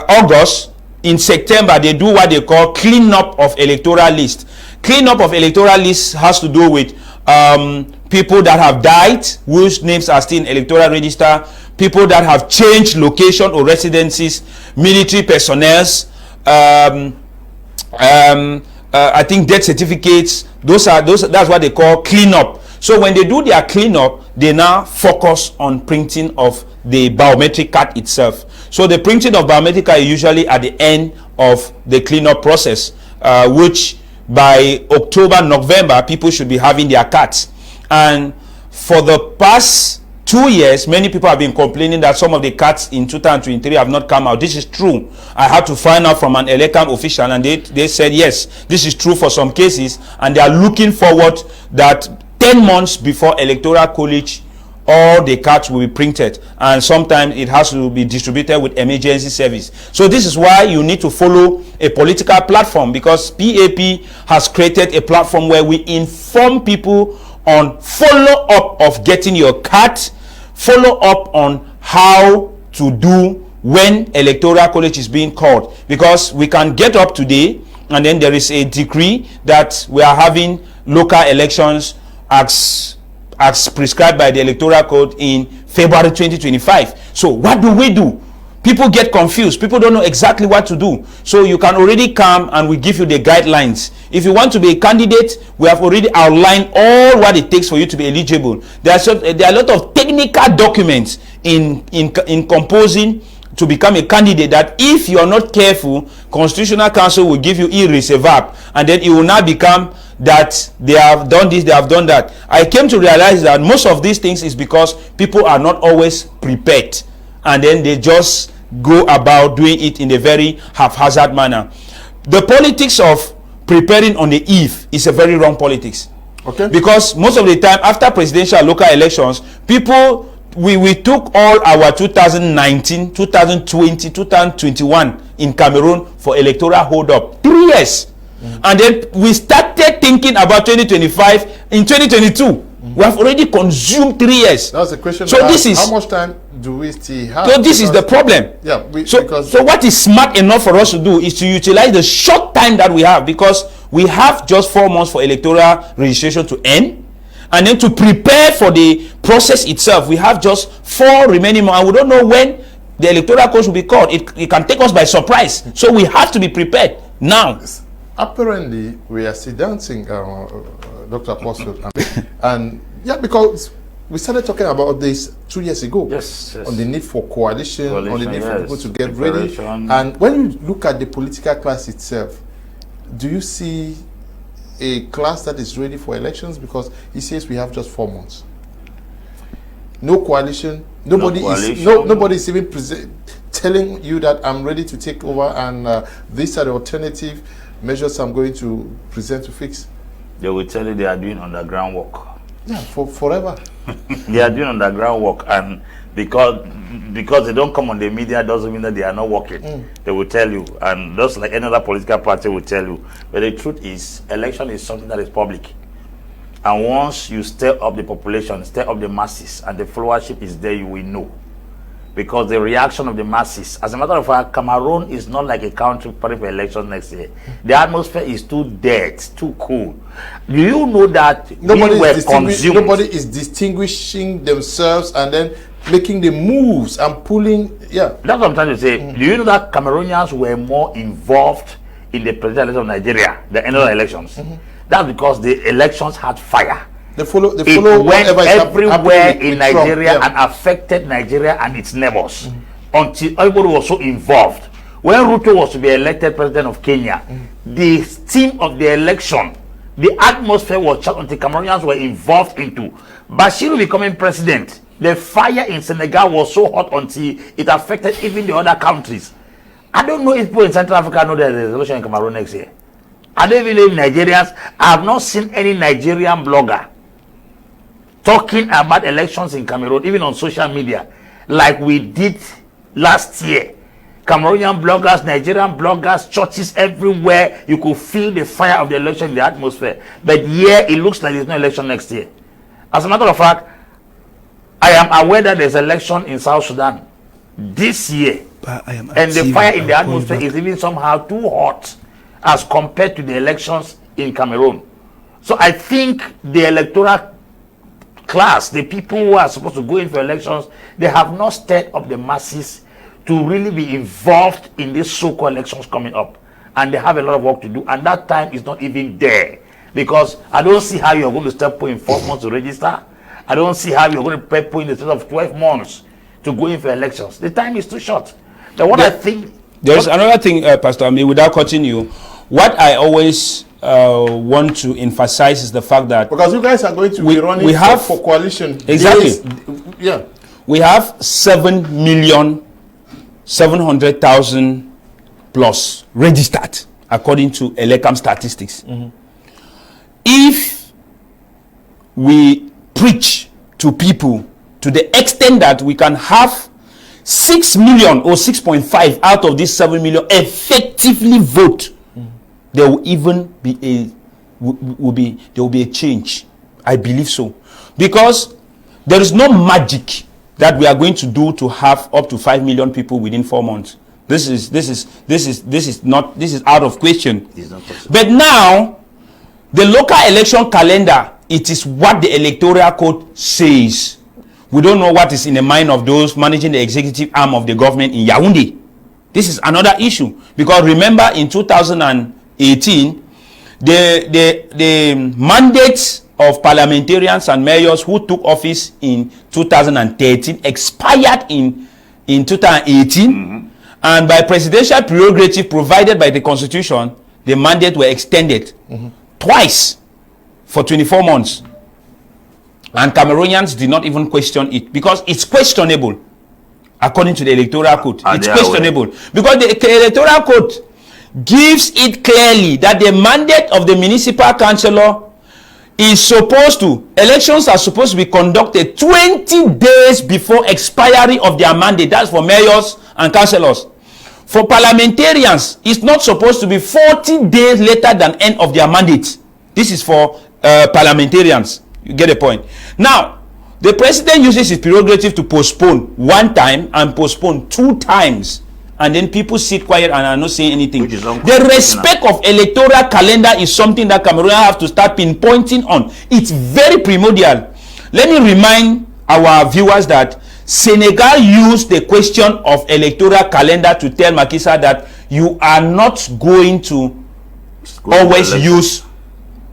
August, in September, they do what they call cleanup of electoral list. Cleanup of electoral list has to do with people that have died, whose names are still in electoral register, people that have changed location or residences, military personnel, I think death certificates. That's what they call cleanup. So when they do their cleanup, they now focus on printing of the biometric card itself. So the printing of biometric card is usually at the end of the cleanup process, which by October, November, people should be having their cards. And for the past 2 years, many people have been complaining that some of the cards in 2023 have not come out. This is true. I had to find out from an Elecam official, and they said yes, this is true for some cases, and they are looking forward that 10 months before Electoral College, all the cards will be printed, and sometimes it has to be distributed with emergency service. So this is why you need to follow a political platform, because PAP has created a platform where we inform people on follow up of getting your card, follow up on how to do when Electoral College is being called, because we can get up today and then there is a decree that we are having local elections as prescribed by the Electoral Code in February 2025. So what do? people get confused. People don't know exactly what to do. So you can already come and we give you the guidelines. If you want to be a candidate, we have already outlined all what it takes for you to be eligible. There are a lot of technical documents in composing to become a candidate that if you are not careful, Constitutional Council will give you irreservable, and then it will now become that they have done this, they have done that. I came to realize that most of these things is because people are not always prepared, and then they just go about doing it in a very haphazard manner. The politics of preparing on the eve is a very wrong politics. Okay. Because most of the time after presidential local elections, people we took all our 2019, 2020, 2021 in Cameroon for electoral hold up 3 years. And then we started thinking about 2025 in 2022. We have already consumed 3 years. That's the question. So this is how much time do we still have? So this is the problem. Yeah. So what is smart enough for us to do is to utilize the short time that we have, because we have just 4 months for electoral registration to end, and then to prepare for the process itself. We have just 4 remaining months, and we don't know when the electoral court will be called. It can take us by surprise. So we have to be prepared now. Apparently, we are still dancing, Dr. Apostle. And yeah, because we started talking about this 2 years ago. Yes. On the need for coalition, on the need for people to get ready. Preparation. And when you look at the political class itself, do you see a class that is ready for elections? Because he says we have just 4 months. No coalition. Nobody is even telling you that I'm ready to take over, and these are the alternative measures I'm going to present to fix. They will tell you they are doing underground work. Yeah, for forever. They are doing underground work, and because they don't come on the media doesn't mean that they are not working. They will tell you, and just like any other political party will tell you. But the truth is, election is something that is public, and once you stir up the population, stir up the masses, and the followership is there, you will know. Because the reaction of the masses, as a matter of fact, Cameroon is not like a country preparing for elections next year. The atmosphere is too dead, too cool. Do you know that nobody is distinguishing themselves and then making the moves and pulling? Yeah, that's what I'm trying to say. Do you know that Cameroonians were more involved in the presidential election of Nigeria than any other elections? That's because the elections had fire. They follow it went everywhere in Nigeria, Trump, and affected Nigeria and its neighbors until everybody was so involved. When Ruto was to be elected president of Kenya, the theme of the election, the atmosphere was charged until Cameroonians were involved into Bashir becoming president. The fire in Senegal was so hot until it affected even the other countries. I don't know if people in Central Africa know that there's an election in Cameroon next year. I don't even know if Nigerians. I have not seen any Nigerian blogger talking about elections in Cameroon, even on social media, like we did last year. Cameroonian bloggers, Nigerian bloggers, churches everywhere, you could feel the fire of the election in the atmosphere. But yeah, it looks like there's no election next year. As a matter of fact, I am aware that there's election in South Sudan this year. And the fire in the atmosphere is even somehow too hot as compared to the elections in Cameroon. So I think the electoral class, the people who are supposed to go in for elections, they have not stirred up the masses to really be involved in these so-called elections coming up, and they have a lot of work to do, and that time is not even there, because I don't see how you're going to start putting 4 months to register. I don't see how you're going to put in instead of 12 months to go in for elections. The time is too short. But what I think, there's another thing, Pastor Ambe, without cutting you, what I always want to emphasize is the fact that because you guys are going to be running for coalition. Exactly. Yeah. We have 7,700,000 plus registered according to Elecam statistics. If we preach to people to the extent that we can have 6 million or 6.5 out of this 7 million effectively vote, there will even be a change. I believe so, because there is no magic that we are going to do to have up to 5 million people within 4 months. This is out of question. But now, the local election calendar, it is what the electoral code says. We don't know what is in the mind of those managing the executive arm of the government in Yaoundé. This is another issue, because remember in 2018, the mandates of parliamentarians and mayors who took office in 2013 expired in 2018, and by presidential prerogative provided by the constitution, the mandate were extended twice for 24 months. And Cameroonians did not even question it, because it's questionable according to the Electoral Code. It's questionable because the Electoral Code gives it clearly that the mandate of the municipal councillor is supposed to, elections are supposed to be conducted 20 days before expiry of their mandate. That's for mayors and councillors. For parliamentarians, it's not supposed to be 40 days later than end of their mandate. This is for parliamentarians. You get the point. Now, the president uses his prerogative to postpone one time and postpone 2 times. And then people sit quiet and are not saying anything. The respect of electoral calendar is something that Cameroonians have to start pinpointing on. It's very primordial. Let me remind our viewers that Senegal used the question of electoral calendar to tell Macky Sall that you are not going to always use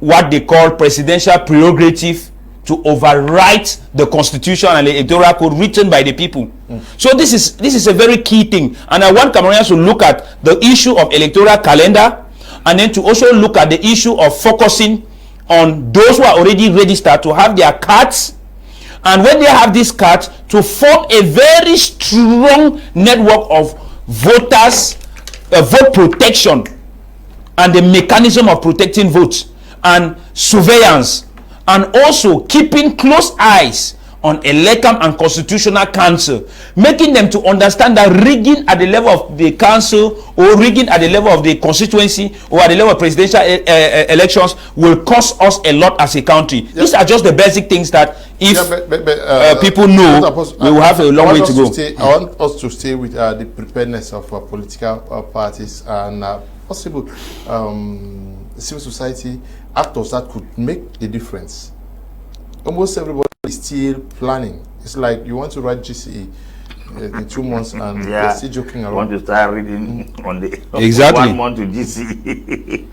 what they call presidential prerogative to overwrite the constitution and the electoral code written by the people. So this is a very key thing, and I want Cameroonians to look at the issue of electoral calendar, and then to also look at the issue of focusing on those who are already registered to have their cards, and when they have these cards, to form a very strong network of voters, vote protection, and the mechanism of protecting votes and surveillance, and also keeping close eyes on Electoral and Constitutional Council, making them to understand that rigging at the level of the council or rigging at the level of the constituency or at the level of presidential elections will cost us a lot as a country. Yep. These are just the basic things that if people know, we will have a long way to go. I want us to stay with the preparedness of political parties and possible civil society actors that could make the difference. Almost everybody is still planning. It's like you want to write GCE in 2 months and you're still joking around. Want to start reading on the exactly 1 month to GCE.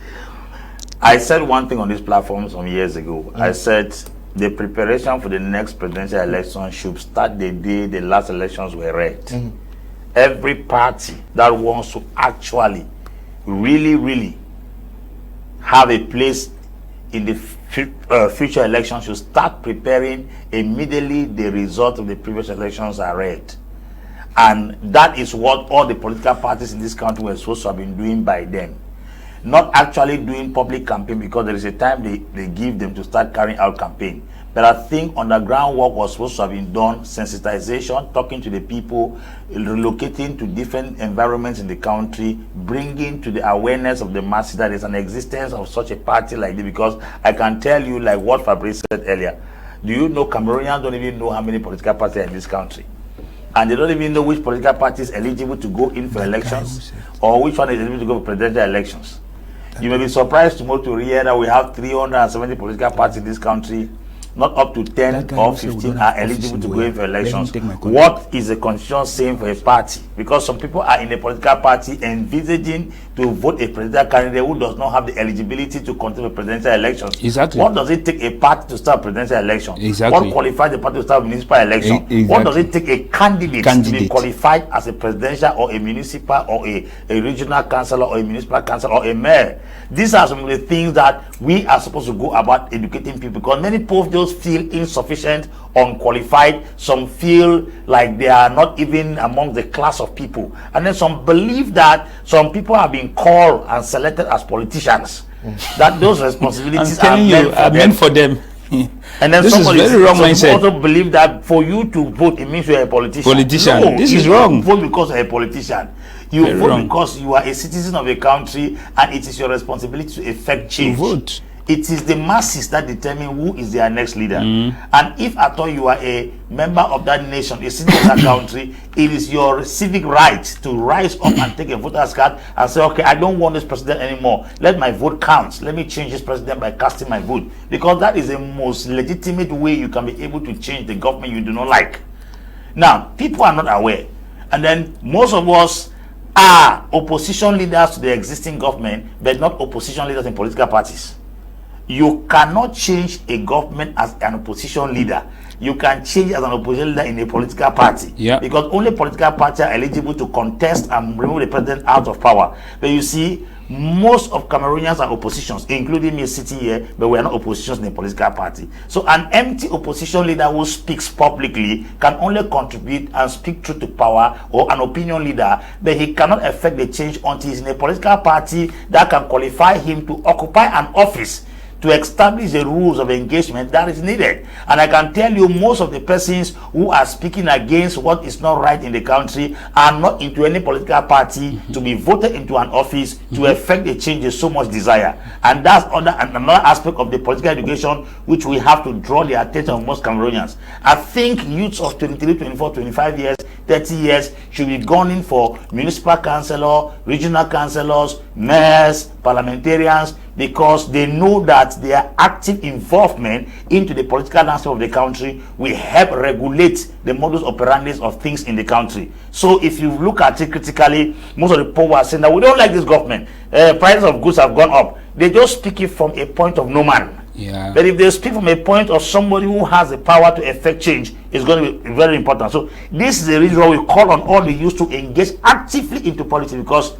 I said one thing on this platform some years ago. I said the preparation for the next presidential election should start the day the last elections were read. Every party that wants to actually really have a place in the future elections should start preparing immediately the result of the previous elections are read. And that is what all the political parties in this country were supposed to have been doing by then. Not actually doing public campaign, because there is a time they give them to start carrying out campaign. But I think underground work was supposed to have been done, sensitization, talking to the people, relocating to different environments in the country, bringing to the awareness of the masses that there's an existence of such a party like this. Because I can tell you, like what Fabrice said earlier, do you know Cameroonians don't even know how many political parties are in this country? And they don't even know which political party is eligible to go in for elections, or which one is eligible to go for presidential elections. You may be surprised tomorrow to hear that we have 370 political parties in this country. Not up to 10 or 15 are eligible to go in for elections. What is the constitution saying for a party? Because some people are in a political party envisaging to vote a presidential candidate who does not have the eligibility to contest for presidential elections. Exactly. What does it take a party to start a presidential election? Exactly. What qualifies the party to start a municipal election? Exactly. What does it take a candidate to be qualified as a presidential or a municipal or a regional councillor or a municipal councillor or a mayor? These are some of the things that we are supposed to go about educating people, because many people just feel insufficient, unqualified. Some feel like they are not even among the class of people, and then some believe that some people have been called and selected as politicians, that those responsibilities are meant for them. And then this somebody is very wrong mindset. Also believe that for you to vote, it means you're a politician. No, this is wrong. Vote because you're a politician. You vote because you are a citizen of a country, and it is your responsibility to effect change. Vote. It is the masses that determine who is their next leader. And if at all you are a member of that nation, a citizen of that country, it is your civic right to rise up and take a voter's card and say, okay, I don't want this president anymore. Let my vote count. Let me change this president by casting my vote. Because that is the most legitimate way you can be able to change the government you do not like. Now, people are not aware. And then most of us are opposition leaders to the existing government, but not opposition leaders in political parties. You cannot change a government as an opposition leader. You can change as an opposition leader in a political party. Because only political parties are eligible to contest and remove the president out of power. But you see, most of Cameroonians are oppositions, including me sitting here, but we are not oppositions in a political party. So an empty opposition leader who speaks publicly can only contribute and speak truth to power, or an opinion leader, but he cannot affect the change until he's in a political party that can qualify him to occupy an office, to establish the rules of engagement that is needed. And I can tell you, most of the persons who are speaking against what is not right in the country are not into any political party to be voted into an office to effect the change they so much desire. And that's another aspect of the political education which we have to draw the attention of most Cameroonians. I think youths of 23, 24, 25 years, 30 years should be gunning for municipal councillor, regional councillors, mayors, parliamentarians, because they know that their active involvement into the political landscape of the country will help regulate the modus operandi of things in the country. So if you look at it critically, most of the people are saying that we don't like this government. Prices of goods have gone up. They just speak it from a point of no man. But if they speak from a point of somebody who has the power to effect change, it's going to be very important. So this is the reason why we call on all the youth to engage actively into politics, because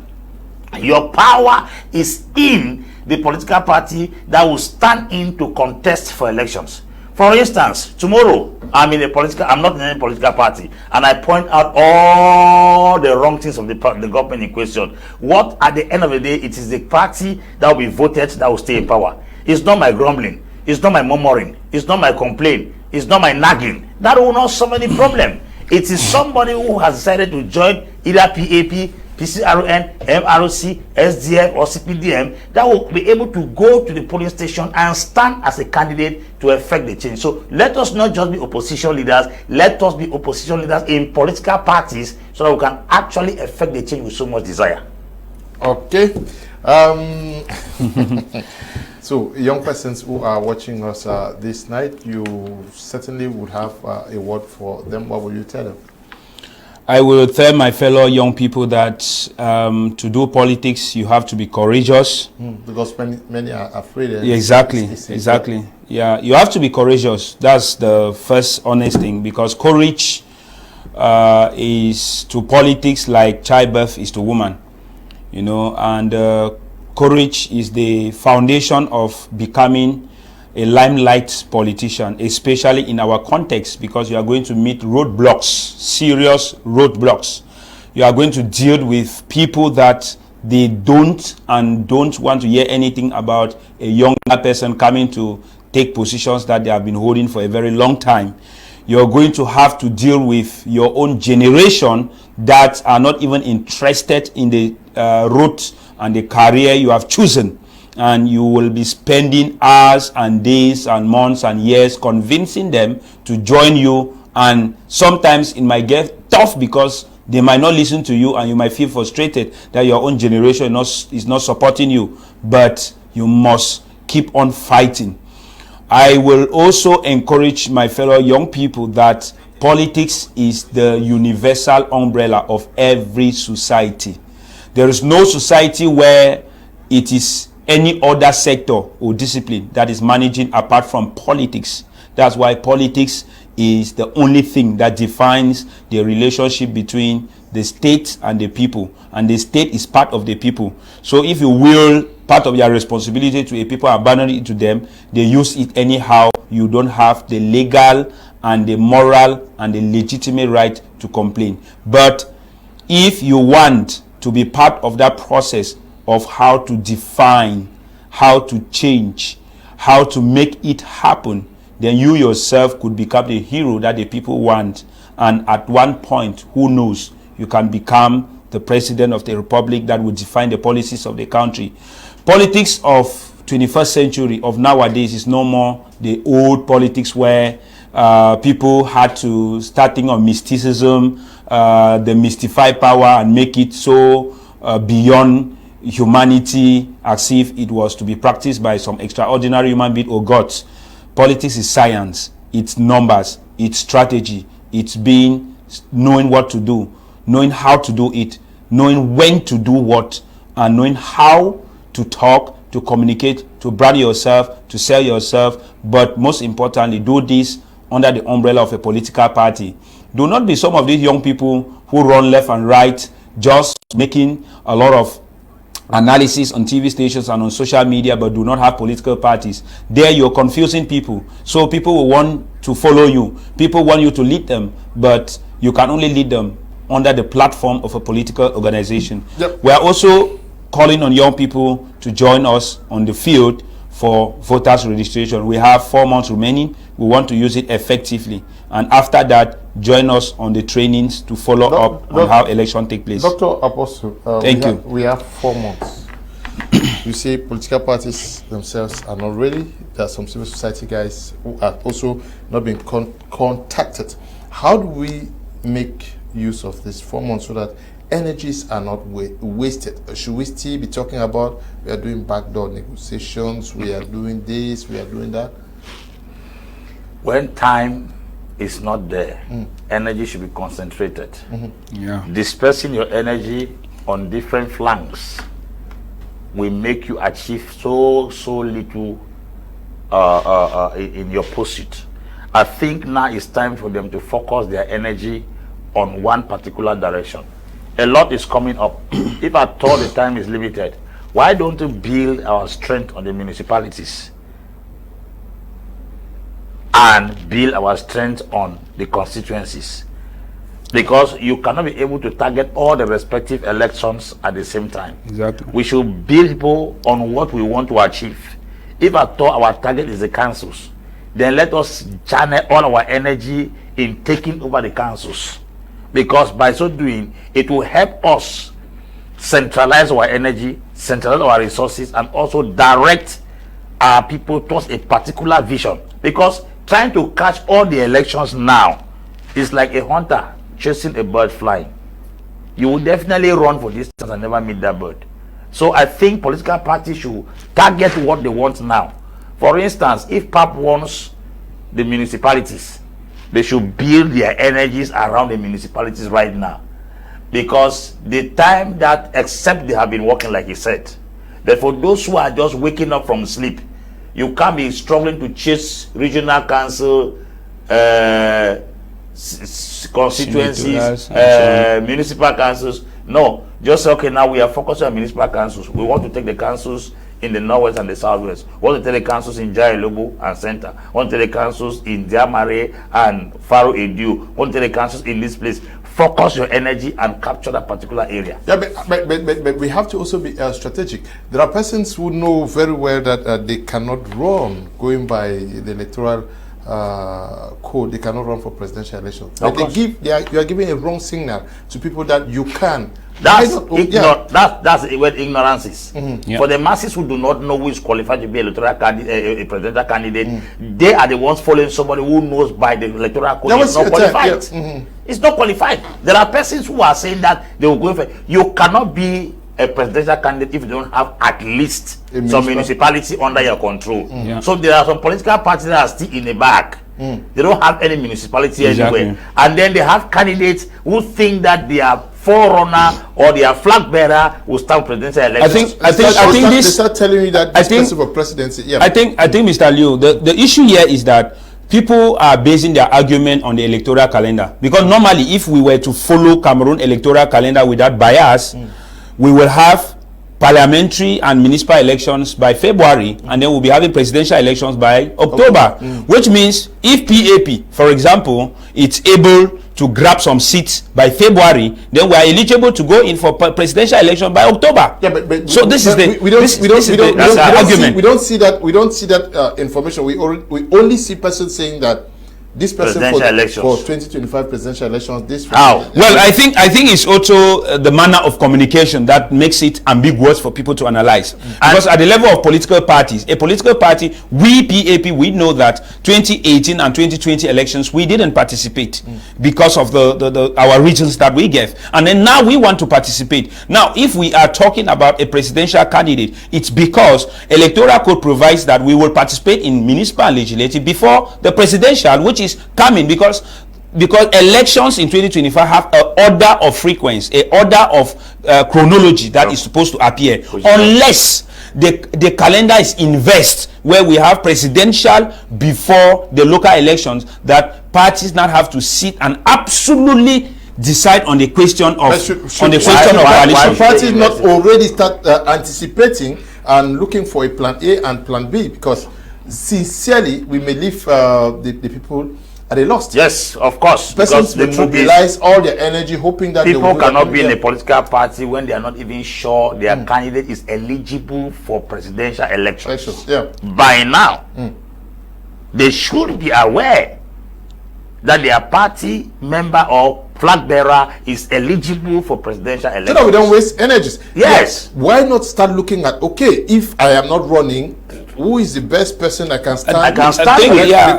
your power is in the political party that will stand in to contest for elections. For instance, tomorrow I'm not in any political party, and I point out all the wrong things of the government in question. What at the end of the day, it is the party that will be voted that will stay in power. It's not my grumbling, it's not my murmuring, it's not my complaint, it's not my nagging. That will not solve any problem. It is somebody who has decided to join either PAP, PCRN, MRC, SDF, or CPDM that will be able to go to the polling station and stand as a candidate to effect the change. So let us not just be opposition leaders, let us be opposition leaders in political parties so that we can actually effect the change with so much desire. Okay. So young persons who are watching us this night, you certainly would have a word for them. What will you tell them? I will tell my fellow young people that to do politics, you have to be courageous. Because many are afraid. Exactly. Yeah, you have to be courageous. That's the first honest thing, because courage is to politics like childbirth is to woman, you know, and courage is the foundation of becoming a limelight politician, especially in our context, because you are going to meet roadblocks, serious roadblocks. You are going to deal with people that they don't want to hear anything about a younger person coming to take positions that they have been holding for a very long time. You're going to have to deal with your own generation that are not even interested in the route and the career you have chosen. And you will be spending hours and days and months and years convincing them to join you. And sometimes it might get tough because they might not listen to you, and you might feel frustrated that your own generation is not supporting you. But you must keep on fighting. I will also encourage my fellow young people that politics is the universal umbrella of every society. There is no society where it is any other sector or discipline that is managing apart from politics. That's why politics is the only thing that defines the relationship between the state and the people, and the state is part of the people. So if you will part of your responsibility to a people, abandon it to them, they use it anyhow. You don't have the legal and the moral and the legitimate right to complain. But if you want to be part of that process of how to define, how to change, how to make it happen, then you yourself could become the hero that the people want. And at one point, who knows, you can become the president of the republic that will define the policies of the country. Politics of 21st century of nowadays is no more the old politics where people had to start thinking of mysticism, they mystify power and make it so beyond humanity as if it was to be practiced by some extraordinary human being or gods. Politics is science, it's numbers, it's strategy, it's being knowing what to do, knowing how to do it, knowing when to do what, and knowing how to talk, to communicate, to brand yourself, to sell yourself, but most importantly, do this under the umbrella of a political party. Do not be some of these young people who run left and right, just making a lot of analysis on TV stations and on social media, but do not have political parties. There you're confusing people. So people will want to follow you. People want you to lead them, but you can only lead them under the platform of a political organization. Yep. We are also calling on young people to join us on the field for voters registration. We have 4 months remaining. We want to use it effectively. And after that, join us on the trainings to follow up on how election take place. Dr. Apostle, Thank you. We have 4 months. You say political parties themselves are not ready. There are some civil society guys who have also not been contacted. How do we make use of this 4 months so that energies are not wasted? Should we still be talking about we are doing backdoor negotiations, we are doing this, we are doing that? When time is not there, energy should be concentrated. Yeah. Dispersing your energy on different flanks will make you achieve so little in your pursuit. I think now it's time for them to focus their energy on one particular direction. A lot is coming up. If at all the time is limited, why don't we build our strength on the municipalities and build our strength on the constituencies? Because you cannot be able to target all the respective elections at the same time. Exactly. We should build people on what we want to achieve. If at all our target is the councils, then let us channel all our energy in taking over the councils. Because by so doing, it will help us centralize our energy, centralize our resources, and also direct our people towards a particular vision. Because trying to catch all the elections now is like a hunter chasing a bird flying. You will definitely run for distance and never meet that bird. So I think political parties should target what they want now. For instance, if PAP wants the municipalities, they should build their energies around the municipalities right now. Because the time that, except they have been working like he said, that for those who are just waking up from sleep, you can't be struggling to chase regional council, constituencies, municipal councils. No, just okay, now we are focusing on municipal councils. We want to take the councils in the northwest and the southwest. We want to take the councils in Jailobo and Center. We want to take the councils in Diamare and Faro Edu. We want to take the councils in this place. Focus your energy and capture that particular area. Yeah, but we have to also be strategic. There are persons who know very well that they cannot run going by the electoral code. They cannot run for presidential elections. But you are giving a wrong signal to people that you can. That's the word ignorance is. Yeah. For the masses who do not know who is qualified to be electoral candidate, a presidential candidate, they are the ones following somebody who knows by the electoral code is not qualified. It's not qualified. There are persons who are saying that they will go for. You cannot be a presidential candidate if you don't have at least some municipality under your control. So there are some political parties that are still in the back. They don't have any municipality anywhere, and then they have candidates who think that they are forerunner or their flag bearer will start presidential elections. I think they start telling you that this person for presidency. Yeah. I think Mr. Liu, the issue here is that people are basing their argument on the electoral calendar, because normally if we were to follow Cameroon electoral calendar without bias, we will have parliamentary and municipal elections by February, and then we'll be having presidential elections by October. Which means if PAP, for example, it's able to grab some seats by February, then we are eligible to go in for presidential election by October. Yeah, but so this is the argument. We don't see that information. We only see persons saying that this person for 2025 presidential elections. This how? Well, I think it's also the manner of communication that makes it ambiguous for people to analyze. Because at the level of political parties, a political party, we PAP, we know that 2018 and 2020 elections we didn't participate because of our regions that we gave, and then now we want to participate. Now, if we are talking about a presidential candidate, it's because Electoral Code provides that we will participate in municipal and legislative before the presidential, which is coming, because elections in 2025 have an order of frequency, an order of chronology that is supposed to appear, unless the calendar is inversed, where we have presidential before the local elections, that parties now have to sit and absolutely decide on the question of coalition. Parties not already start anticipating and looking for a plan A and plan B, because sincerely we may leave the people at a loss. Yes, of course. Persons will mobilize all their energy hoping that people cannot be in a political party when they are not even sure their candidate is eligible for presidential elections. Yeah. By now, they should be aware that their party member or flag bearer is eligible for presidential elections. So that we don't waste energies. Yes. Yeah. Why not start looking at, okay, if I am not running, who is the best person I can stand?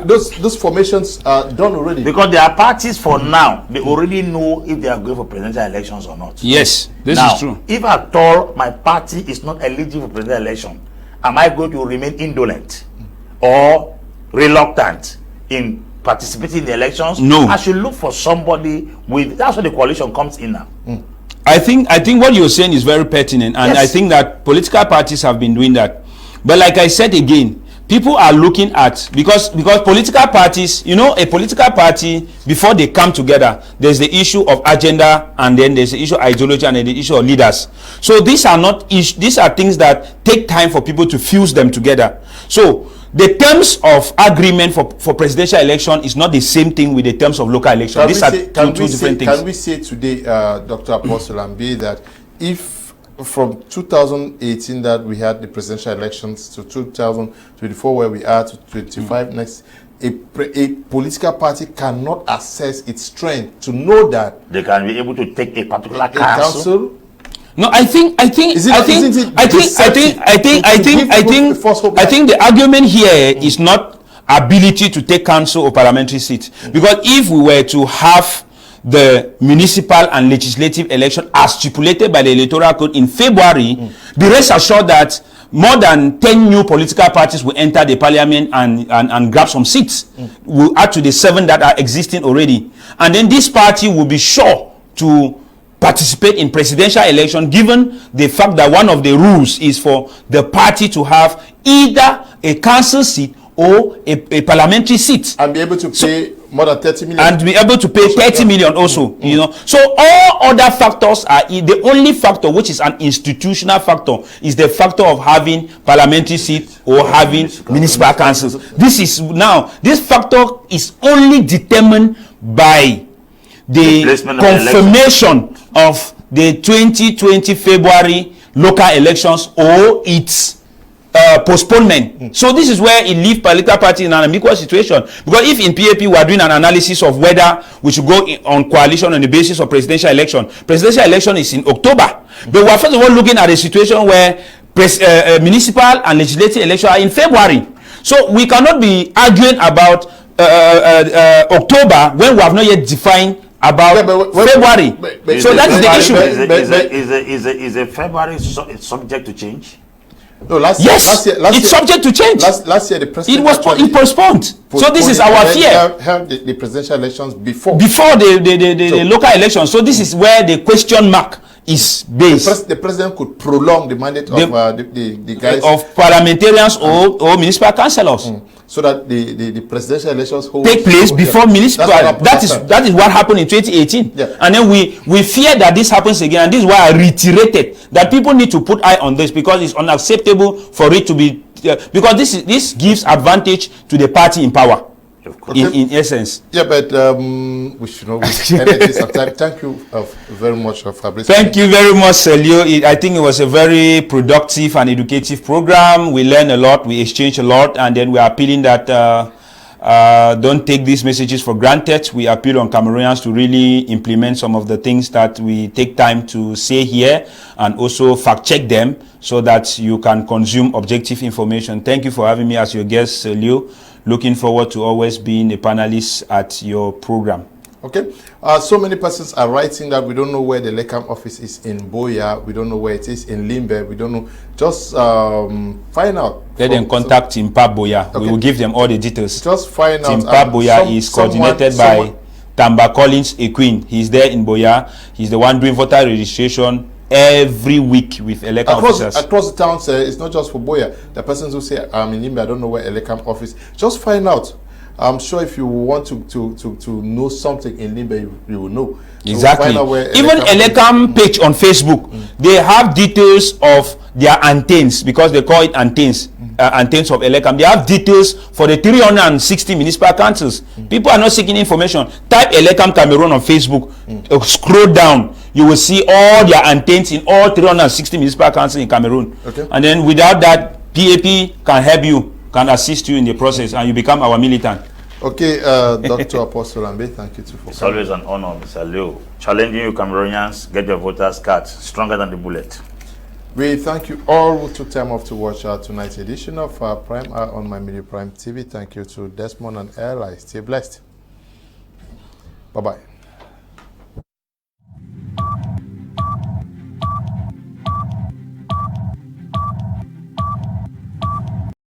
Those formations are done already. Because there are parties for now, they already know if they are going for presidential elections or not. Yes, this now, is true. If at all my party is not eligible for presidential election, am I going to remain indolent or reluctant in participating in the elections? No. I should look for somebody with, that's where the coalition comes in now. I think what you're saying is very pertinent, and yes. I think that political parties have been doing that. But like I said again, people are looking at, because political parties, you know, a political party, before they come together, there's the issue of agenda, and then there's the issue of ideology, and then the issue of leaders. So these are things that take time for people to fuse them together. So the terms of agreement for presidential election is not the same thing with the terms of local election. These are two different things. Can we say today, Dr. Apostle Ambe, that if from 2018 that we had the presidential elections to 2024 where we are to 25 next, a political party cannot assess its strength to know that they can be able to take a particular council? No, I think the argument here is not ability to take council or parliamentary seats, because if we were to have the municipal and legislative election as stipulated by the Electoral Code in February, be rest assured that more than 10 new political parties will enter the parliament and grab some seats. We'll add to the 7 that are existing already. And then this party will be sure to participate in presidential election, given the fact that one of the rules is for the party to have either a council seat or a parliamentary seat, and be able to pay more than 30 million, and be able to pay 30 million also. You know, so all other factors are the only factor which is an institutional factor is the factor of having parliamentary seat or having municipal councils. This factor is only determined by the confirmation of the 2020 February local elections or its postponement. So this is where it leaves political party in an unequal situation, because if in PAP we are doing an analysis of whether we should go on coalition on the basis of presidential election is in October, but we are first of all looking at a situation where municipal and legislative elections are in February. So we cannot be arguing about October when we have not yet defined about February. So that is the issue. Is a February subject to change? No, last year, it's subject to change. Last year, the president it postponed. So this is our fear. Held the presidential elections before the local elections. So this is where the question mark is based. The president could prolong the mandate of the guys of parliamentarians or municipal councillors. So that the presidential elections take place before municipal. That is what happened in 2018. Yeah. And then we fear that this happens again. And this is why I reiterated that people need to put eye on this, because it's unacceptable for it to be because this gives advantage to the party in power. In essence. Yeah, but we should know time. Thank you very much, Fabrice. Thank you very much, Celio. I think it was a very productive and educative program. We learned a lot, we exchanged a lot, and then we are appealing that Don't take these messages for granted. We appeal on Cameroonians to really implement some of the things that we take time to say here, and also fact check them so that you can consume objective information. Thank you for having me as your guest, Leo. Looking forward to always being a panelist at your program. Okay. So many persons are writing that we don't know where the LECAM office is in Boya. We don't know where it is in Limbe. We don't know. Just find out. Let them contact Timpa Boya. Okay. We will give them all the details. Just find out. Timpa Boya is coordinated by Tamba Collins Ewane. He's there in Boya. He's the one doing voter registration every week with Electoral officers. Across the town, it's not just for Boya. The persons who say, I'm in Limbe, I don't know where Electoral office. Just find out. I'm sure if you want to know something in Limbe, you will know. Exactly. Even Elecam page on Facebook, they have details of their antennas, because they call it antennas, antennas of Elecam. They have details for the 360 municipal councils. People are not seeking information. Type Elecam Cameroon on Facebook, scroll down, you will see all their antennas in all 360 municipal councils in Cameroon. Okay. And then without that, PAP can help you, can assist you in the process, and you become our militant. Okay, Dr. Apostle Ambe, thank you too for It's always an honor, Mr. Leo. Challenging you Cameroonians, get your voters' cards stronger than the bullet. We thank you all who took time off to watch tonight's edition of Prime on My Media Prime TV. Thank you to Desmond and Eli. Stay blessed. Bye-bye.